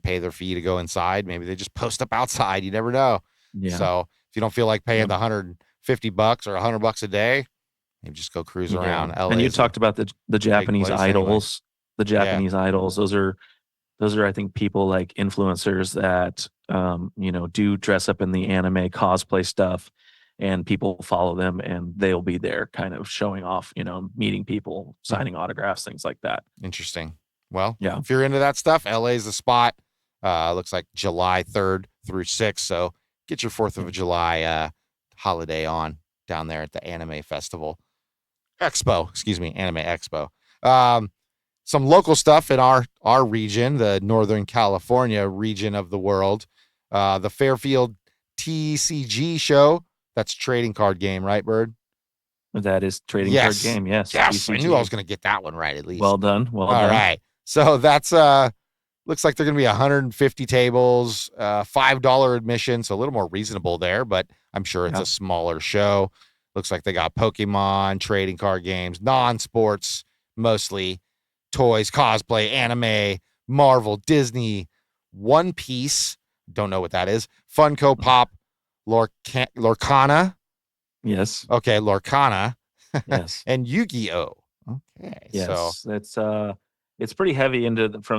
pay their fee to go inside. Maybe they just post up outside. You never know. Yeah. So if you don't feel like paying the $150 or $100 a day, maybe just go cruise around. LA, and you talked about the Japanese idols. Anyway. The Japanese idols. Those are I think people like influencers that do dress up in the anime cosplay stuff, and people follow them, and they'll be there kind of showing off, meeting people, signing autographs, things like that. Interesting. Well, yeah, if you're into that stuff, LA is the spot. Looks like July 3rd through 6th. So get your 4th of July holiday on down there at the Anime Expo. Anime Expo. Some local stuff in our region, the Northern California region of the world. The Fairfield TCG show. That's trading card game, right, Bird? That is trading card game, yes. Yes, TCG. I knew I was going to get that one right at least. Well done. All right. So that's looks like they're going to be 150 tables, $5 admission, so a little more reasonable there, but I'm sure it's a smaller show. Looks like they got Pokemon, trading card games, non-sports, mostly toys, cosplay, anime, Marvel, Disney, One Piece, don't know what that is, Funko Pop, Lorcana. Yes. Okay, Lorcana. Yes. And Yu-Gi-Oh. Okay. Yes. So it's pretty heavy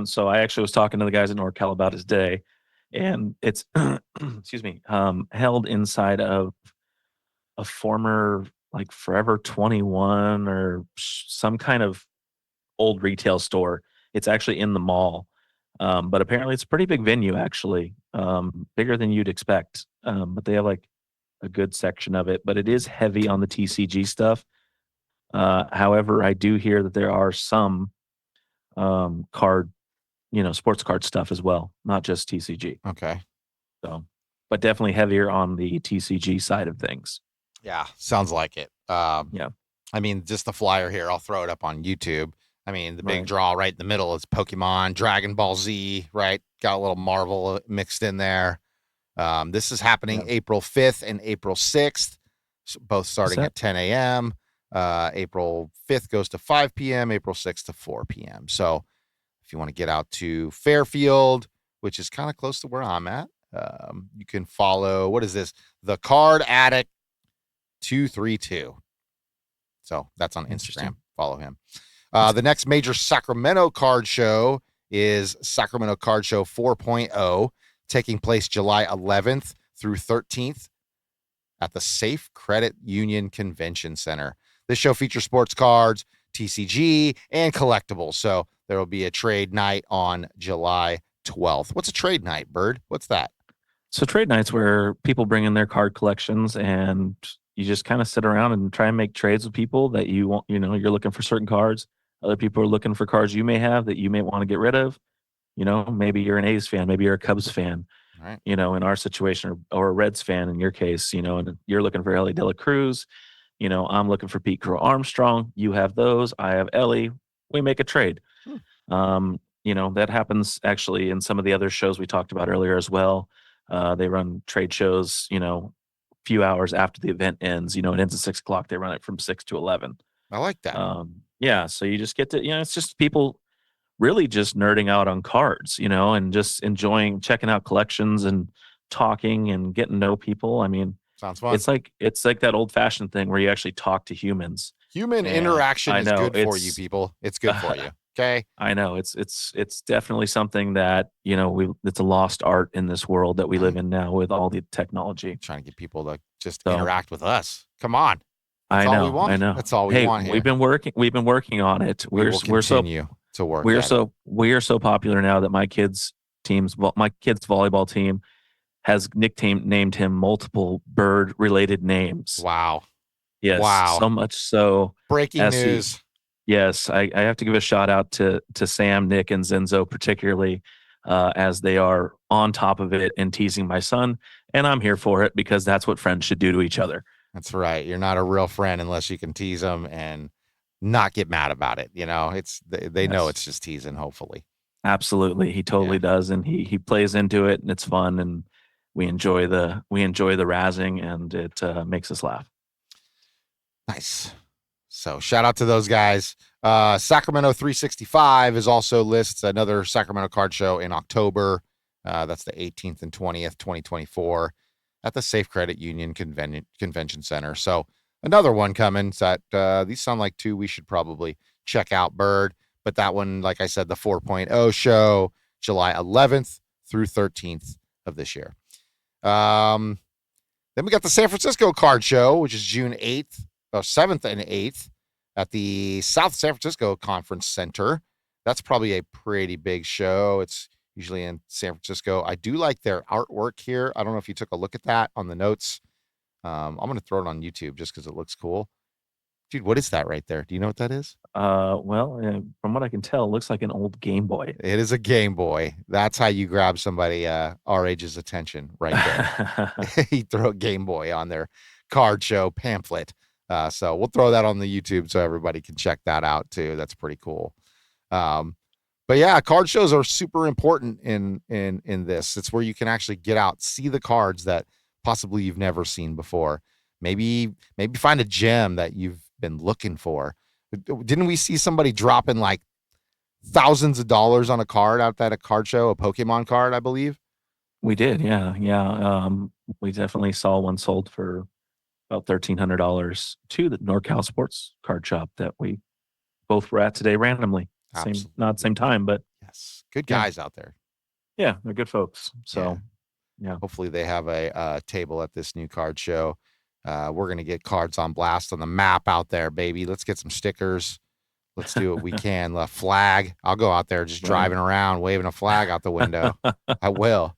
so I actually was talking to the guys at NorCal about his day, and it's excuse me, held inside of a former like Forever 21 or some kind of old retail store. It's actually in the mall. But apparently it's a pretty big venue, actually, bigger than you'd expect. But they have like a good section of it, but it is heavy on the TCG stuff. However, I do hear that there are some sports card stuff as well, not just TCG. Okay. So, but definitely heavier on the TCG side of things. Yeah, sounds like it. Yeah. I mean, just the flyer here, I'll throw it up on YouTube. I mean, the big draw right in the middle is Pokemon, Dragon Ball Z, right? Got a little Marvel mixed in there. This is happening April 5th and April 6th, both starting at 10 a.m. April 5th goes to 5 p.m., April 6th to 4 p.m. So if you want to get out to Fairfield, which is kind of close to where I'm at, you can follow, what is this? The Card Addict 232. So that's on Instagram. Follow him. The next major Sacramento card show is Sacramento Card Show 4.0, taking place July 11th through 13th at the Safe Credit Union Convention Center. This show features sports cards, TCG, and collectibles. So there will be a trade night on July 12th. What's a trade night, Bird? What's that? So trade nights where people bring in their card collections and you just kind of sit around and try and make trades with people that you want. You know, you're looking for certain cards. Other people are looking for cards you may have that you may want to get rid of. You know, maybe you're an A's fan, maybe you're a Cubs fan. Right. You know, in our situation, or a Reds fan in your case, you know, and you're looking for Ellie De La Cruz. You know, I'm looking for Pete Crow Armstrong. You have those. I have Ellie. We make a trade. You know, that happens actually in some of the other shows we talked about earlier as well. They run trade shows, you know, a few hours after the event ends. You know, it ends at 6:00. They run it from 6 to 11. I like that. Yeah. So you just get to, you know, it's just people really just nerding out on cards, you know, and just enjoying checking out collections and talking and getting to know people. I mean, sounds fun. It's like that old fashioned thing where you actually talk to humans. Human interaction is good for you, people. It's good for you. Okay. I know it's definitely something that, you know, it's a lost art in this world that we live in now with all the technology. Trying to get people to just interact with us. Come on. That's all we want. I know. That's all we want here. We've been working on it. We're continue to work. We are so popular now that my kids' volleyball team has named him multiple bird related names. Wow. Yes. Wow. So much so. Breaking news. Yes, I have to give a shout out to Sam, Nick, and Zenzo particularly, as they are on top of it and teasing my son, and I'm here for it because that's what friends should do to each other. That's right. You're not a real friend unless you can tease them and not get mad about it. You know, they know it's just teasing. Hopefully, absolutely, he totally does, and he plays into it, and it's fun, and we enjoy the razzing, and it makes us laugh. Nice. So shout out to those guys. Sacramento 365 is also lists another Sacramento card show in October. That's the 18th and 20th, 2024 at the Safe Credit Union Convention Center. So another one coming. That these sound like two we should probably check out, Bird. But that one, like I said, the 4.0 show, July 11th through 13th of this year. Then we got the San Francisco card show, which is June 7th and 8th at the South San Francisco Conference Center. That's probably a pretty big show. It's usually in San Francisco. I do like their artwork here. I don't know if you took a look at that on the notes. I'm going to throw it on YouTube just because it looks cool. Dude, what is that right there? Do you know what that is? Well, from what I can tell, it looks like an old Game Boy. It is a Game Boy. That's how you grab somebody our age's attention right there. You throw a Game Boy on their card show pamphlet. So we'll throw that on the YouTube so everybody can check that out too. That's pretty cool. But yeah, card shows are super important in this. It's where you can actually get out, see the cards that possibly you've never seen before. Maybe find a gem that you've been looking for. Didn't we see somebody dropping like thousands of dollars on a card out at a card show, a Pokemon card, I believe? We did. Yeah. We definitely saw one sold for about $1,300 to the NorCal Sports Card Shop that we both were at today randomly. Not same time, but yes, good guys out there. Yeah, they're good folks. So, yeah. Hopefully they have a table at this new card show. We're gonna get Cards on Blast on the map out there, baby. Let's get some stickers. Let's do what we can. A flag. I'll go out there just driving around, waving a flag out the window. I will.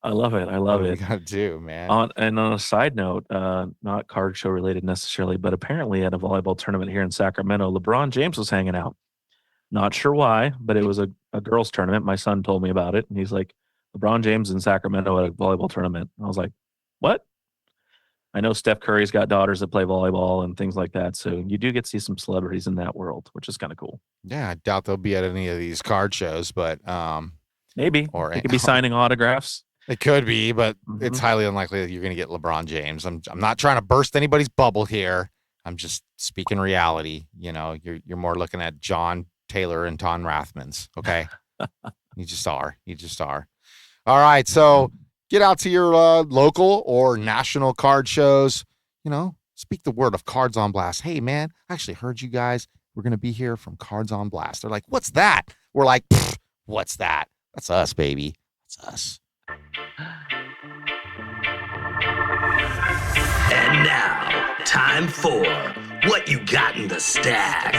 I love it. What you gotta do, man. On a side note, not card show related necessarily, but apparently at a volleyball tournament here in Sacramento, LeBron James was hanging out. Not sure why, but it was a girls' tournament. My son told me about it, and he's like, LeBron James in Sacramento at a volleyball tournament. I was like, what? I know Steph Curry's got daughters that play volleyball and things like that, so you do get to see some celebrities in that world, which is kind of cool. Yeah, I doubt they'll be at any of these card shows, but maybe. Or they could be signing autographs. It could be, but it's highly unlikely that you're going to get LeBron James. I'm not trying to burst anybody's bubble here. I'm just speaking reality. You know, you're more looking at John Taylor and Ton Rathmans. Okay, you just are. All right, so get out to your local or national card shows. You know, speak the word of Cards on Blast. Hey, man, I actually heard you guys. We're going to be here from Cards on Blast. They're like, what's that? We're like, what's that? That's us, baby. That's us. And now, time for What You Got in the Stack.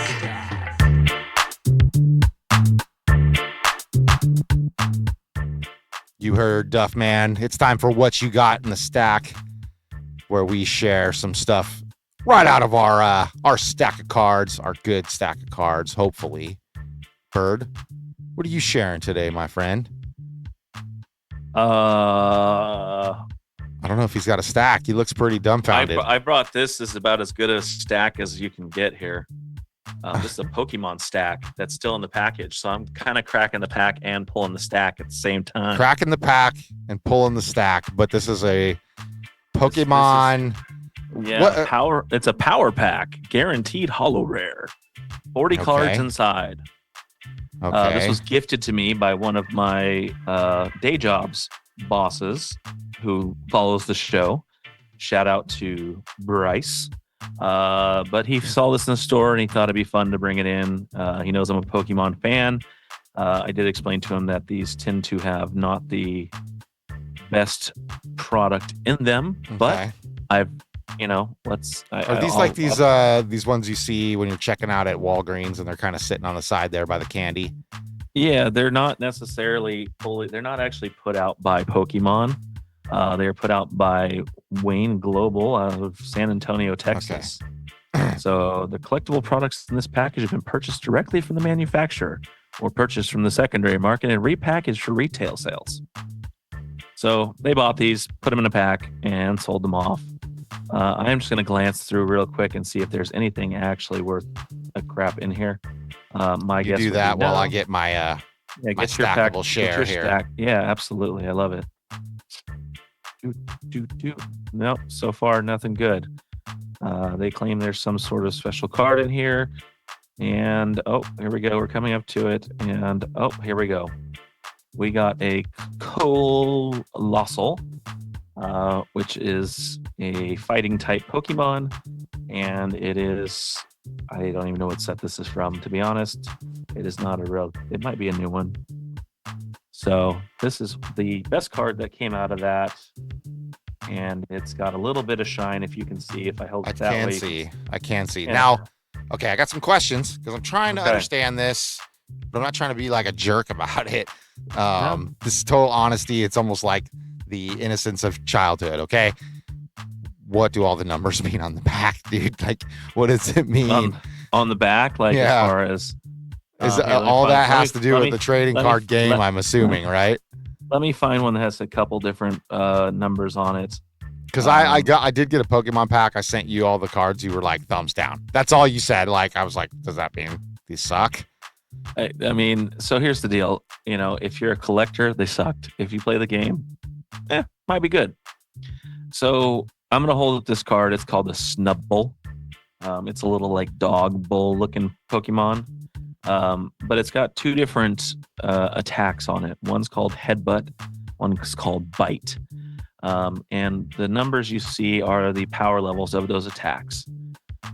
You heard Duff Man. It's time for What You Got in the Stack, where we share some stuff right out of our stack of cards, our good stack of cards, hopefully. Bird, what are you sharing today, my friend? I don't know if he's got a stack. He looks pretty dumbfounded. I brought this. This is about as good a stack as you can get here. This is a Pokemon stack that's still in the package. So I'm kind of cracking the pack and pulling the stack at the same time. Cracking the pack and pulling the stack, but this is a Pokemon. Power. It's a power pack, guaranteed holo rare. 40 cards inside. Okay. This was gifted to me by one of my day jobs bosses who follows the show. Shout out to Bryce. But he saw this in the store and he thought it'd be fun to bring it in. He knows I'm a Pokemon fan. I did explain to him that these tend to have not the best product in them, but I've, are these like these ones you see when you're checking out at Walgreens and they're kind of sitting on the side there by the candy? Yeah, they're not necessarily they're not actually put out by Pokemon. They're put out by Wayne Global out of San Antonio, Texas. Okay. So the collectible products in this package have been purchased directly from the manufacturer or purchased from the secondary market and repackaged for retail sales. So they bought these, put them in a pack, and sold them off. I'm just going to glance through real quick and see if there's anything actually worth a crap in here. My guess. Do that while I get my my stackable share here. Stack. Yeah, absolutely. I love it. Nope, so far nothing good. They claim there's some sort of special card in here. And here we go. We're coming up to it. And here we go. We got a Colossal, which is a fighting type Pokemon. And it is, I don't even know what set this is from, to be honest. It is not it might be a new one. So this is the best card that came out of that. And it's got a little bit of shine, if you can see. If I hold it that way. I can see. Yeah. Now, okay, I got some questions because I'm trying to understand this, but I'm not trying to be like a jerk about it. This is total honesty. It's almost like the innocence of childhood, okay? What do all the numbers mean on the back, dude? Like, what does it mean? On the back, like as far as... all that has to do with the trading card game, I'm assuming, right? Let me find one that has a couple different numbers on it. Because I did get a Pokemon pack. I sent you all the cards. You were like, thumbs down. That's all you said. Like, I was like, does that mean these suck? I mean, so here's the deal. If you're a collector, they sucked. If you play the game, might be good. So I'm going to hold up this card. It's called a Snubbull. It's a little like dog bull looking Pokemon. But it's got two different attacks on it. One's called Headbutt. One's called Bite. And the numbers you see are the power levels of those attacks.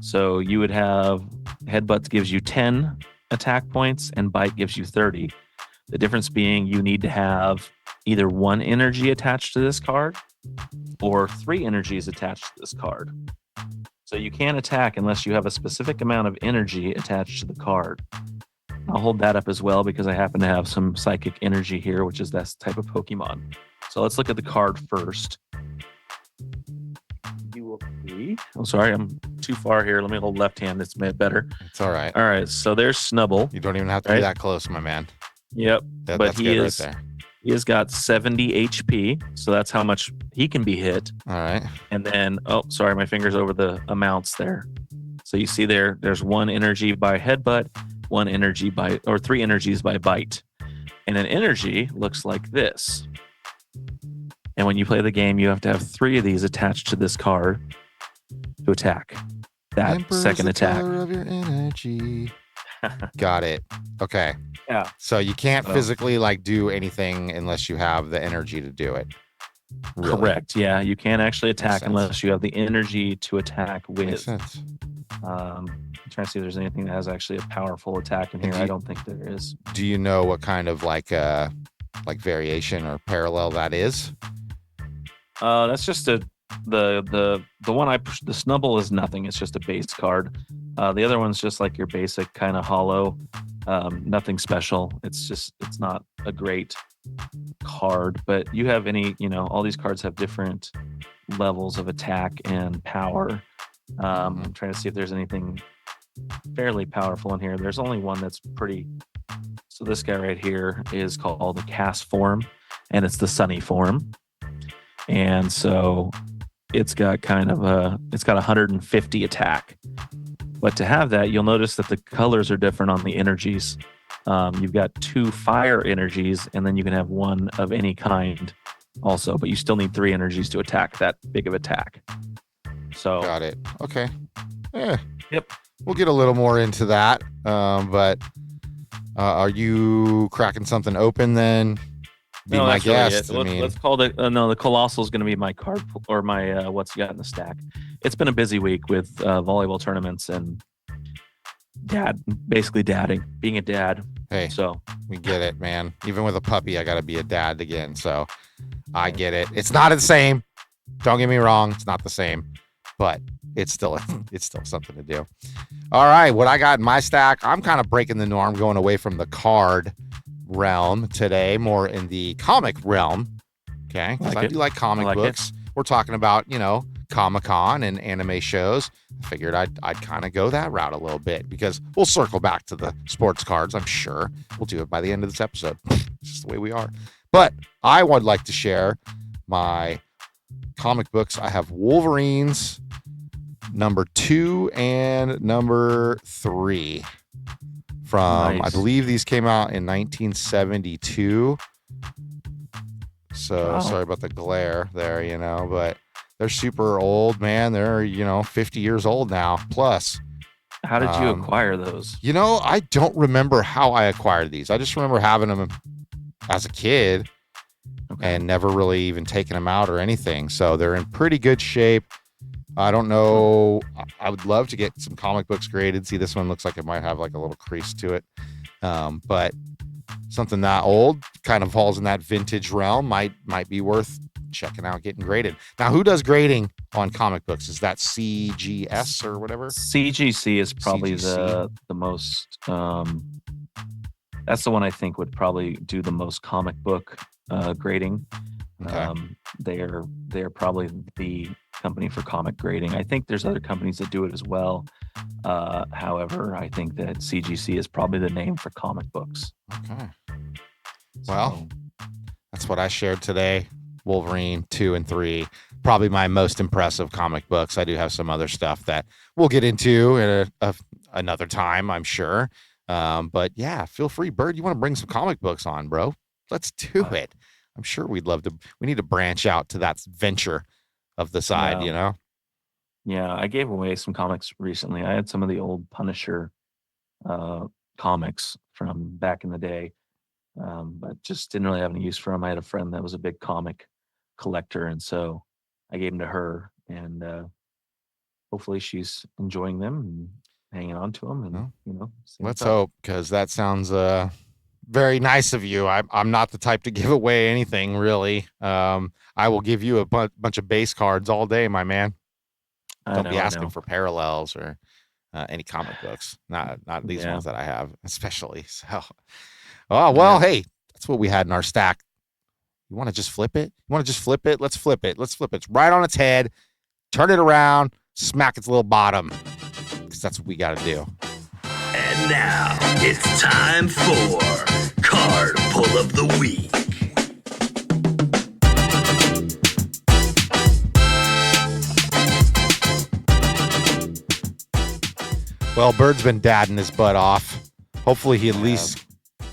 So you would have Headbutt gives you 10 attack points and Bite gives you 30. The difference being you need to have either one energy attached to this card or 3 energies attached to this card. So you can't attack unless you have a specific amount of energy attached to the card. I'll hold that up as well because I happen to have some psychic energy here, which is that type of Pokemon. So let's look at the card first. You will see. I'm sorry, I'm too far here. Let me hold left hand. It's made better. It's all right. All right, so there's Snubbull. You don't even have to be that close, my man. Yep. But he has got 70 HP, so that's how much he can be hit. All right. And then, sorry, my finger's over the amounts there. So you see there's 1 energy by Headbutt, 1 energy by, or 3 energies by Bite. And an energy looks like this. And when you play the game, you have to have 3 of these attached to this card to attack. That second attack. Color of your energy. Got it. Okay. Yeah. So you can't physically like do anything unless you have the energy to do it. Really? Correct. Yeah. You can't actually attack unless you have the energy to attack with. Makes sense. I'm trying to see if there's anything that has actually a powerful attack in here. I don't think there is. Do you know what kind of like variation or parallel that is? That's just the one the Snubble is nothing. It's just a base card. The other one's just like your basic kind of hollow. Nothing special. It's not a great card, but you have all these cards have different levels of attack and power. I'm trying to see if there's anything fairly powerful in here. There's only one that's pretty. So this guy right here is called the Cast form, and it's the Sunny form. And so it's got it's got 150 attack. But to have that, you'll notice that the colors are different on the energies. You've got 2 fire energies, and then you can have 1 of any kind also, but you still need 3 energies to attack that big of attack. So got it. Okay. Yeah. Yep. We'll get a little more into that. But are you cracking something open then? Be my guest. Really let's call it. No, the Colossal is going to be my card or my what's got in the stack. It's been a busy week with volleyball tournaments and basically dadding, being a dad. Hey, so we get it, man. Even with a puppy, I got to be a dad again. So I get it. It's not the same. Don't get me wrong. It's not the same, but it's still something to do. All right. What I got in my stack, I'm kind of breaking the norm, going away from the card realm today, more in the comic realm. Okay. Because I do like comic books. We're talking about, Comic-Con and anime shows. I figured I'd kind of go that route a little bit because we'll circle back to the sports cards. I'm sure we'll do it by the end of this episode. It's just the way we are. But I would like to share my comic books. I have Wolverines number 2 and number 3 from, I believe these came out in 1972. So Sorry about the glare there, but they're super old, man. They're, 50 years old now plus. How did you acquire those? I don't remember how I acquired these. I just remember having them as a kid and never really even taking them out or anything. So they're in pretty good shape. I don't know. I would love to get some comic books graded. See, this one looks like it might have like a little crease to it. But something that old kind of falls in that vintage realm might be worth checking out, getting graded. Now, who does grading on comic books? Is that CGS or whatever? CGC is probably the most. That's the one I think would probably do the most comic book grading. Okay. They are probably the company for comic grading. I think there's other companies that do it as well. However, I think that CGC is probably the name for comic books. Okay. Well, that's what I shared today. Wolverine 2 and 3, probably my most impressive comic books. I do have some other stuff that we'll get into in another time, I'm sure. But yeah, feel free, Bird. You want to bring some comic books on, bro? Let's do it. I'm sure we'd love to. We need to branch out to that venture of the side, Yeah, I gave away some comics recently. I had some of the old Punisher comics from back in the day, but just didn't really have any use for them. I had a friend that was a big comic collector, and so I gave them to her, and hopefully she's enjoying them and hanging on to them. And let's hope, because that sounds very nice of you. I'm not the type to give away anything, really. I will give you a bunch of base cards all day, my man. Don't be asking for parallels or any comic books. Not these ones that I have, especially. So, hey, that's what we had in our stack. You want to just flip it? Let's flip it. Let's flip it. It's right on its head. Turn it around. Smack its little bottom. Because that's what we got to do. And now it's time for Card Pull of the Week. Well, Bird's been dadding his butt off. Hopefully he at least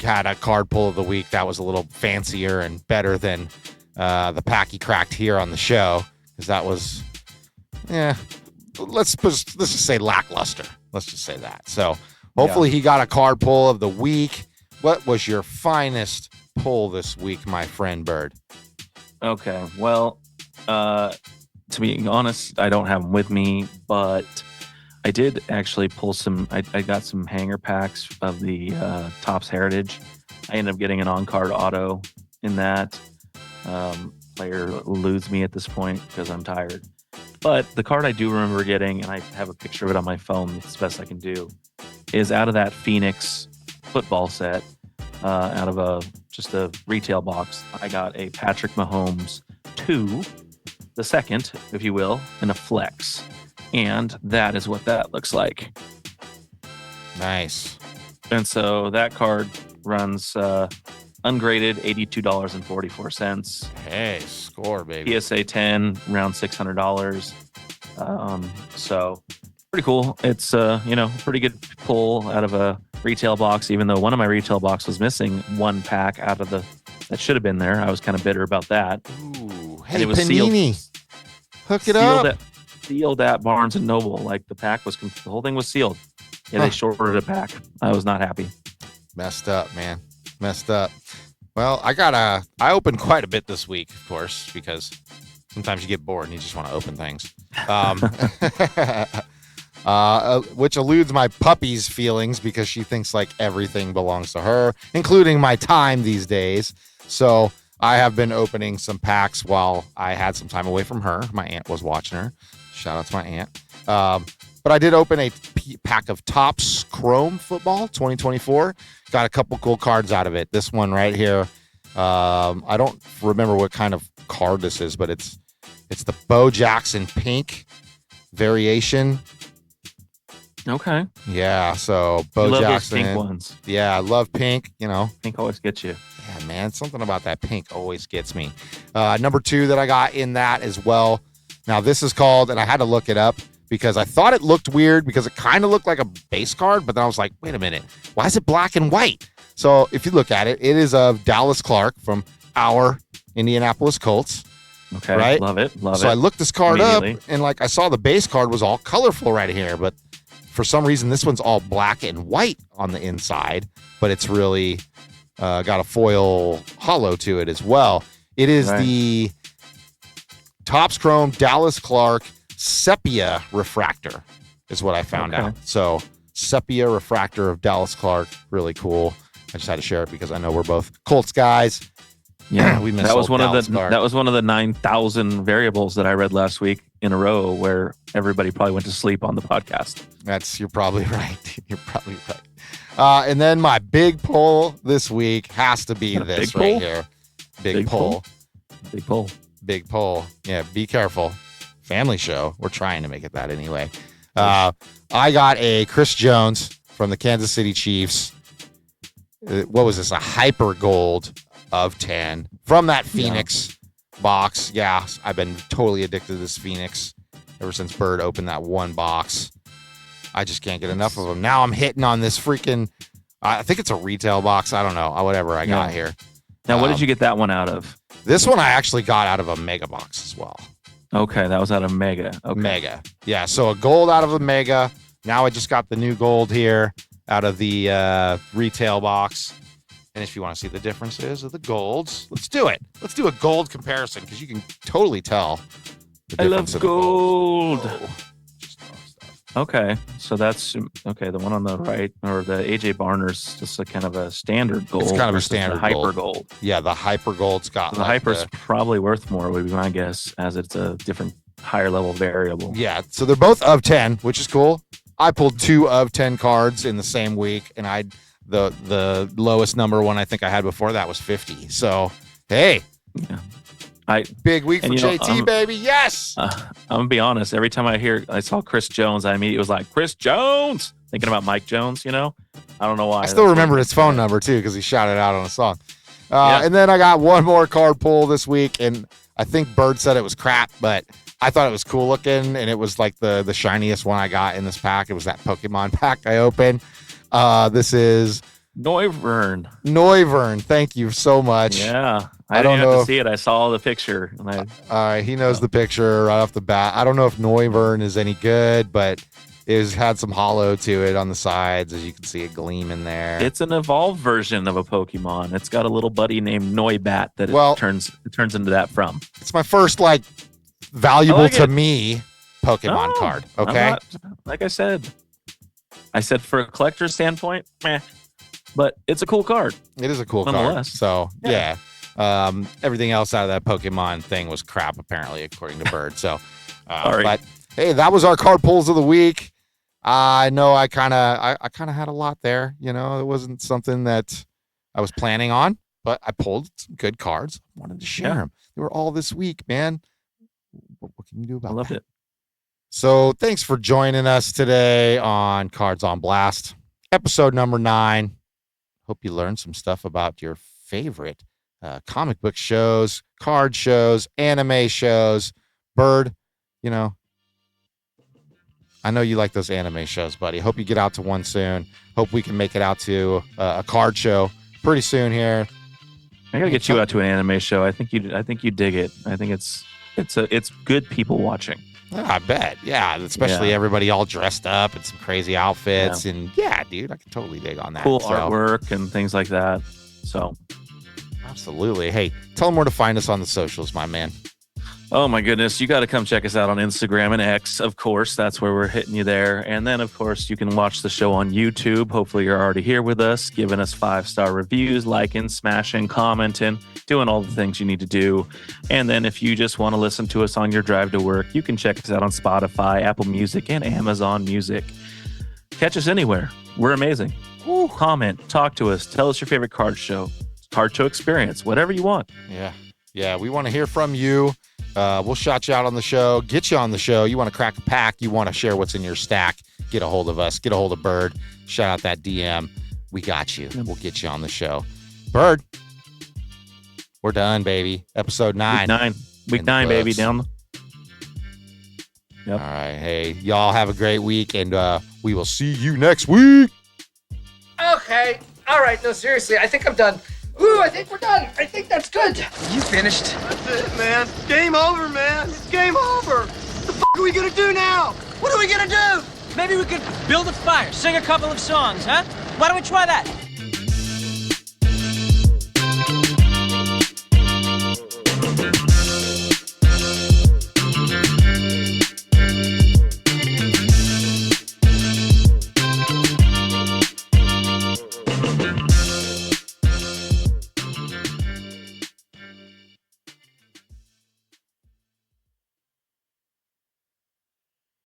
had a card pull of the week that was a little fancier and better than the pack he cracked here on the show. Because that was, let's just say lackluster. Let's just say that. So hopefully he got a card pull of the week. What was your finest pull this week, my friend Bird? Okay, well, to be honest, I don't have them with me, but I did actually pull some. I got some hanger packs of the Topps Heritage. I ended up getting an on-card auto in that. player eludes me at this point because I'm tired. But the card I do remember getting, and I have a picture of it on my phone, it's the best I can do, is out of that Phoenix football set, out of just a retail box. I got a Patrick Mahomes 2, the second, if you will, in a flex. And that is what that looks like. Nice. And so that card runs ungraded $82.44. Hey, score, baby. PSA 10, around $600. So pretty cool. It's pretty good pull out of a retail box, even though one of my retail box was missing one pack out of that should have been there. I was kind of bitter about that. Ooh, hey, and it was Panini. Hook it up. Sealed at Barnes and Noble. Like the whole thing was sealed. Yeah, they shorted a pack. I was not happy. Messed up, man. Messed up. Well, I opened quite a bit this week, of course, because sometimes you get bored and you just want to open things. Which eludes my puppy's feelings because she thinks like everything belongs to her, including my time these days. So I have been opening some packs while I had some time away from her. My aunt was watching her. Shout out to my aunt. But I did open a pack of Topps Chrome Football 2024. Got a couple cool cards out of it. This one right here. I don't remember what kind of card this is, but it's the Bo Jackson pink variation. Okay. Yeah, so Bo love Jackson. Those pink ones. Yeah, I love pink, Pink always gets you. Yeah, man, something about that pink always gets me. Number 2 that I got in that as well. Now this is called, and I had to look it up because I thought it looked weird because it kind of looked like a base card, but then I was like, wait a minute, why is it black and white? So if you look at it, it is of Dallas Clark from our Indianapolis Colts. Okay, right? Love it. So I looked this card up, and like I saw the base card was all colorful right here, but for some reason this one's all black and white on the inside, but it's really got a foil hollow to it as well. It is the Topps Chrome Dallas Clark Sepia Refractor is what I found out. So Sepia Refractor of Dallas Clark, really cool. I just had to share it because I know we're both Colts guys. Yeah, we missed that was one Dallas of the Clark. That was one of the 9,000 variables that I read last week in a row where everybody probably went to sleep on the podcast. You're probably right. You're probably right. And then my big pull this week has to be this right here. Big pull. Big pull. Big pull. Yeah, be careful. Family show. We're trying to make it that anyway. I got a Chris Jones from the Kansas City Chiefs. What was this? A hyper gold of 10 from that Phoenix box. Yeah, I've been totally addicted to this Phoenix ever since Bird opened that one box. I just can't get enough of them. Now I'm hitting on this freaking, I think it's a retail box. I don't know. Whatever I got here. Now, what did you get that one out of? This one I actually got out of a mega box as well. Okay, that was out of Mega. Okay. Mega. Yeah, so a gold out of a Mega. Now I just got the new gold here out of the retail box. And if you want to see the differences of the golds, let's do it. Let's do a gold comparison because you can totally tell the difference. I love gold. Oh, just love stuff. Okay, so that's okay. The one on the right, or the AJ Barner's, just a kind of a standard gold. It's kind of a standard hyper gold. Yeah, the hyper gold's got. So the hyper's probably worth more, would be my guess, as it's a different, higher level variable. Yeah, so they're both of 10, which is cool. I pulled 2 of 10 cards in the same week, and the lowest number one I think I had before that was 50. So hey, big week for JT, baby. Yes. I'm gonna be honest. Every time I saw Chris Jones, I immediately was like, Chris Jones, thinking about Mike Jones. I don't know why. I still remember his phone number too because he shouted out on a song. And then I got one more card pull this week, and I think Bird said it was crap, but I thought it was cool looking, and it was like the shiniest one I got in this pack. It was that Pokemon pack I opened. This is Noivern. Thank you so much. Yeah. I don't have to see it. I saw the picture. All right. He knows the picture right off the bat. I don't know if Noivern is any good, but it's had some hollow to it on the sides. As you can see, a gleam in there. It's an evolved version of a Pokemon. It's got a little buddy named Noibat that it turns into that from. It's my first valuable to me Pokemon card. Okay. Like I said for a collector's standpoint, meh. But it's a cool card. It is a cool card. So yeah. Everything else out of that Pokemon thing was crap, apparently, according to Bird. So, Sorry. But hey, that was our card pulls of the week. I know I kind of had a lot there. You know, it wasn't something that I was planning on, but I pulled some good cards. I wanted to share them. They were all this week, man. What can you do about that? I loved it. So thanks for joining us today on Cards on Blast, episode number 9. Hope you learned some stuff about your favorite comic book shows, card shows, anime shows. Bird, you know, I know you like those anime shows, buddy. Hope you get out to one soon. Hope we can make it out to a card show pretty soon here. I gotta get you out to an anime show. I think you dig it. I think it's good people watching. I bet. Yeah. Especially everybody all dressed up in some crazy outfits. Yeah. And yeah, dude, I can totally dig on that. Cool artwork and things like that. So absolutely. Hey, tell them where to find us on the socials, my man. Oh my goodness. You got to come check us out on Instagram and X, of course. That's where we're hitting you there. And then, of course, you can watch the show on YouTube. Hopefully you're already here with us, giving us 5-star reviews, liking, smashing, commenting, doing all the things you need to do. And then if you just want to listen to us on your drive to work, you can check us out on Spotify, Apple Music, and Amazon Music. Catch us anywhere. We're amazing. Woo. Comment, talk to us, tell us your favorite card show experience, whatever you want. Yeah, we want to hear from you. We'll shout you out on the show, get you on the show. You want to crack a pack, you want to share what's in your stack, get a hold of us, get a hold of Bird, shout out that DM. We got you. We'll get you on the show. Bird, we're done, baby. Episode 9. Week 9, baby. Down. Yep. All right. Hey, y'all have a great week, and we will see you next week. Okay. All right. No, seriously, I think I'm done. Ooh, I think we're done. I think that's good. You finished? That's it, man. Game over, man. It's game over. What the f*** are we gonna do now? What are we gonna do? Maybe we could build a fire, sing a couple of songs, huh? Why don't we try that?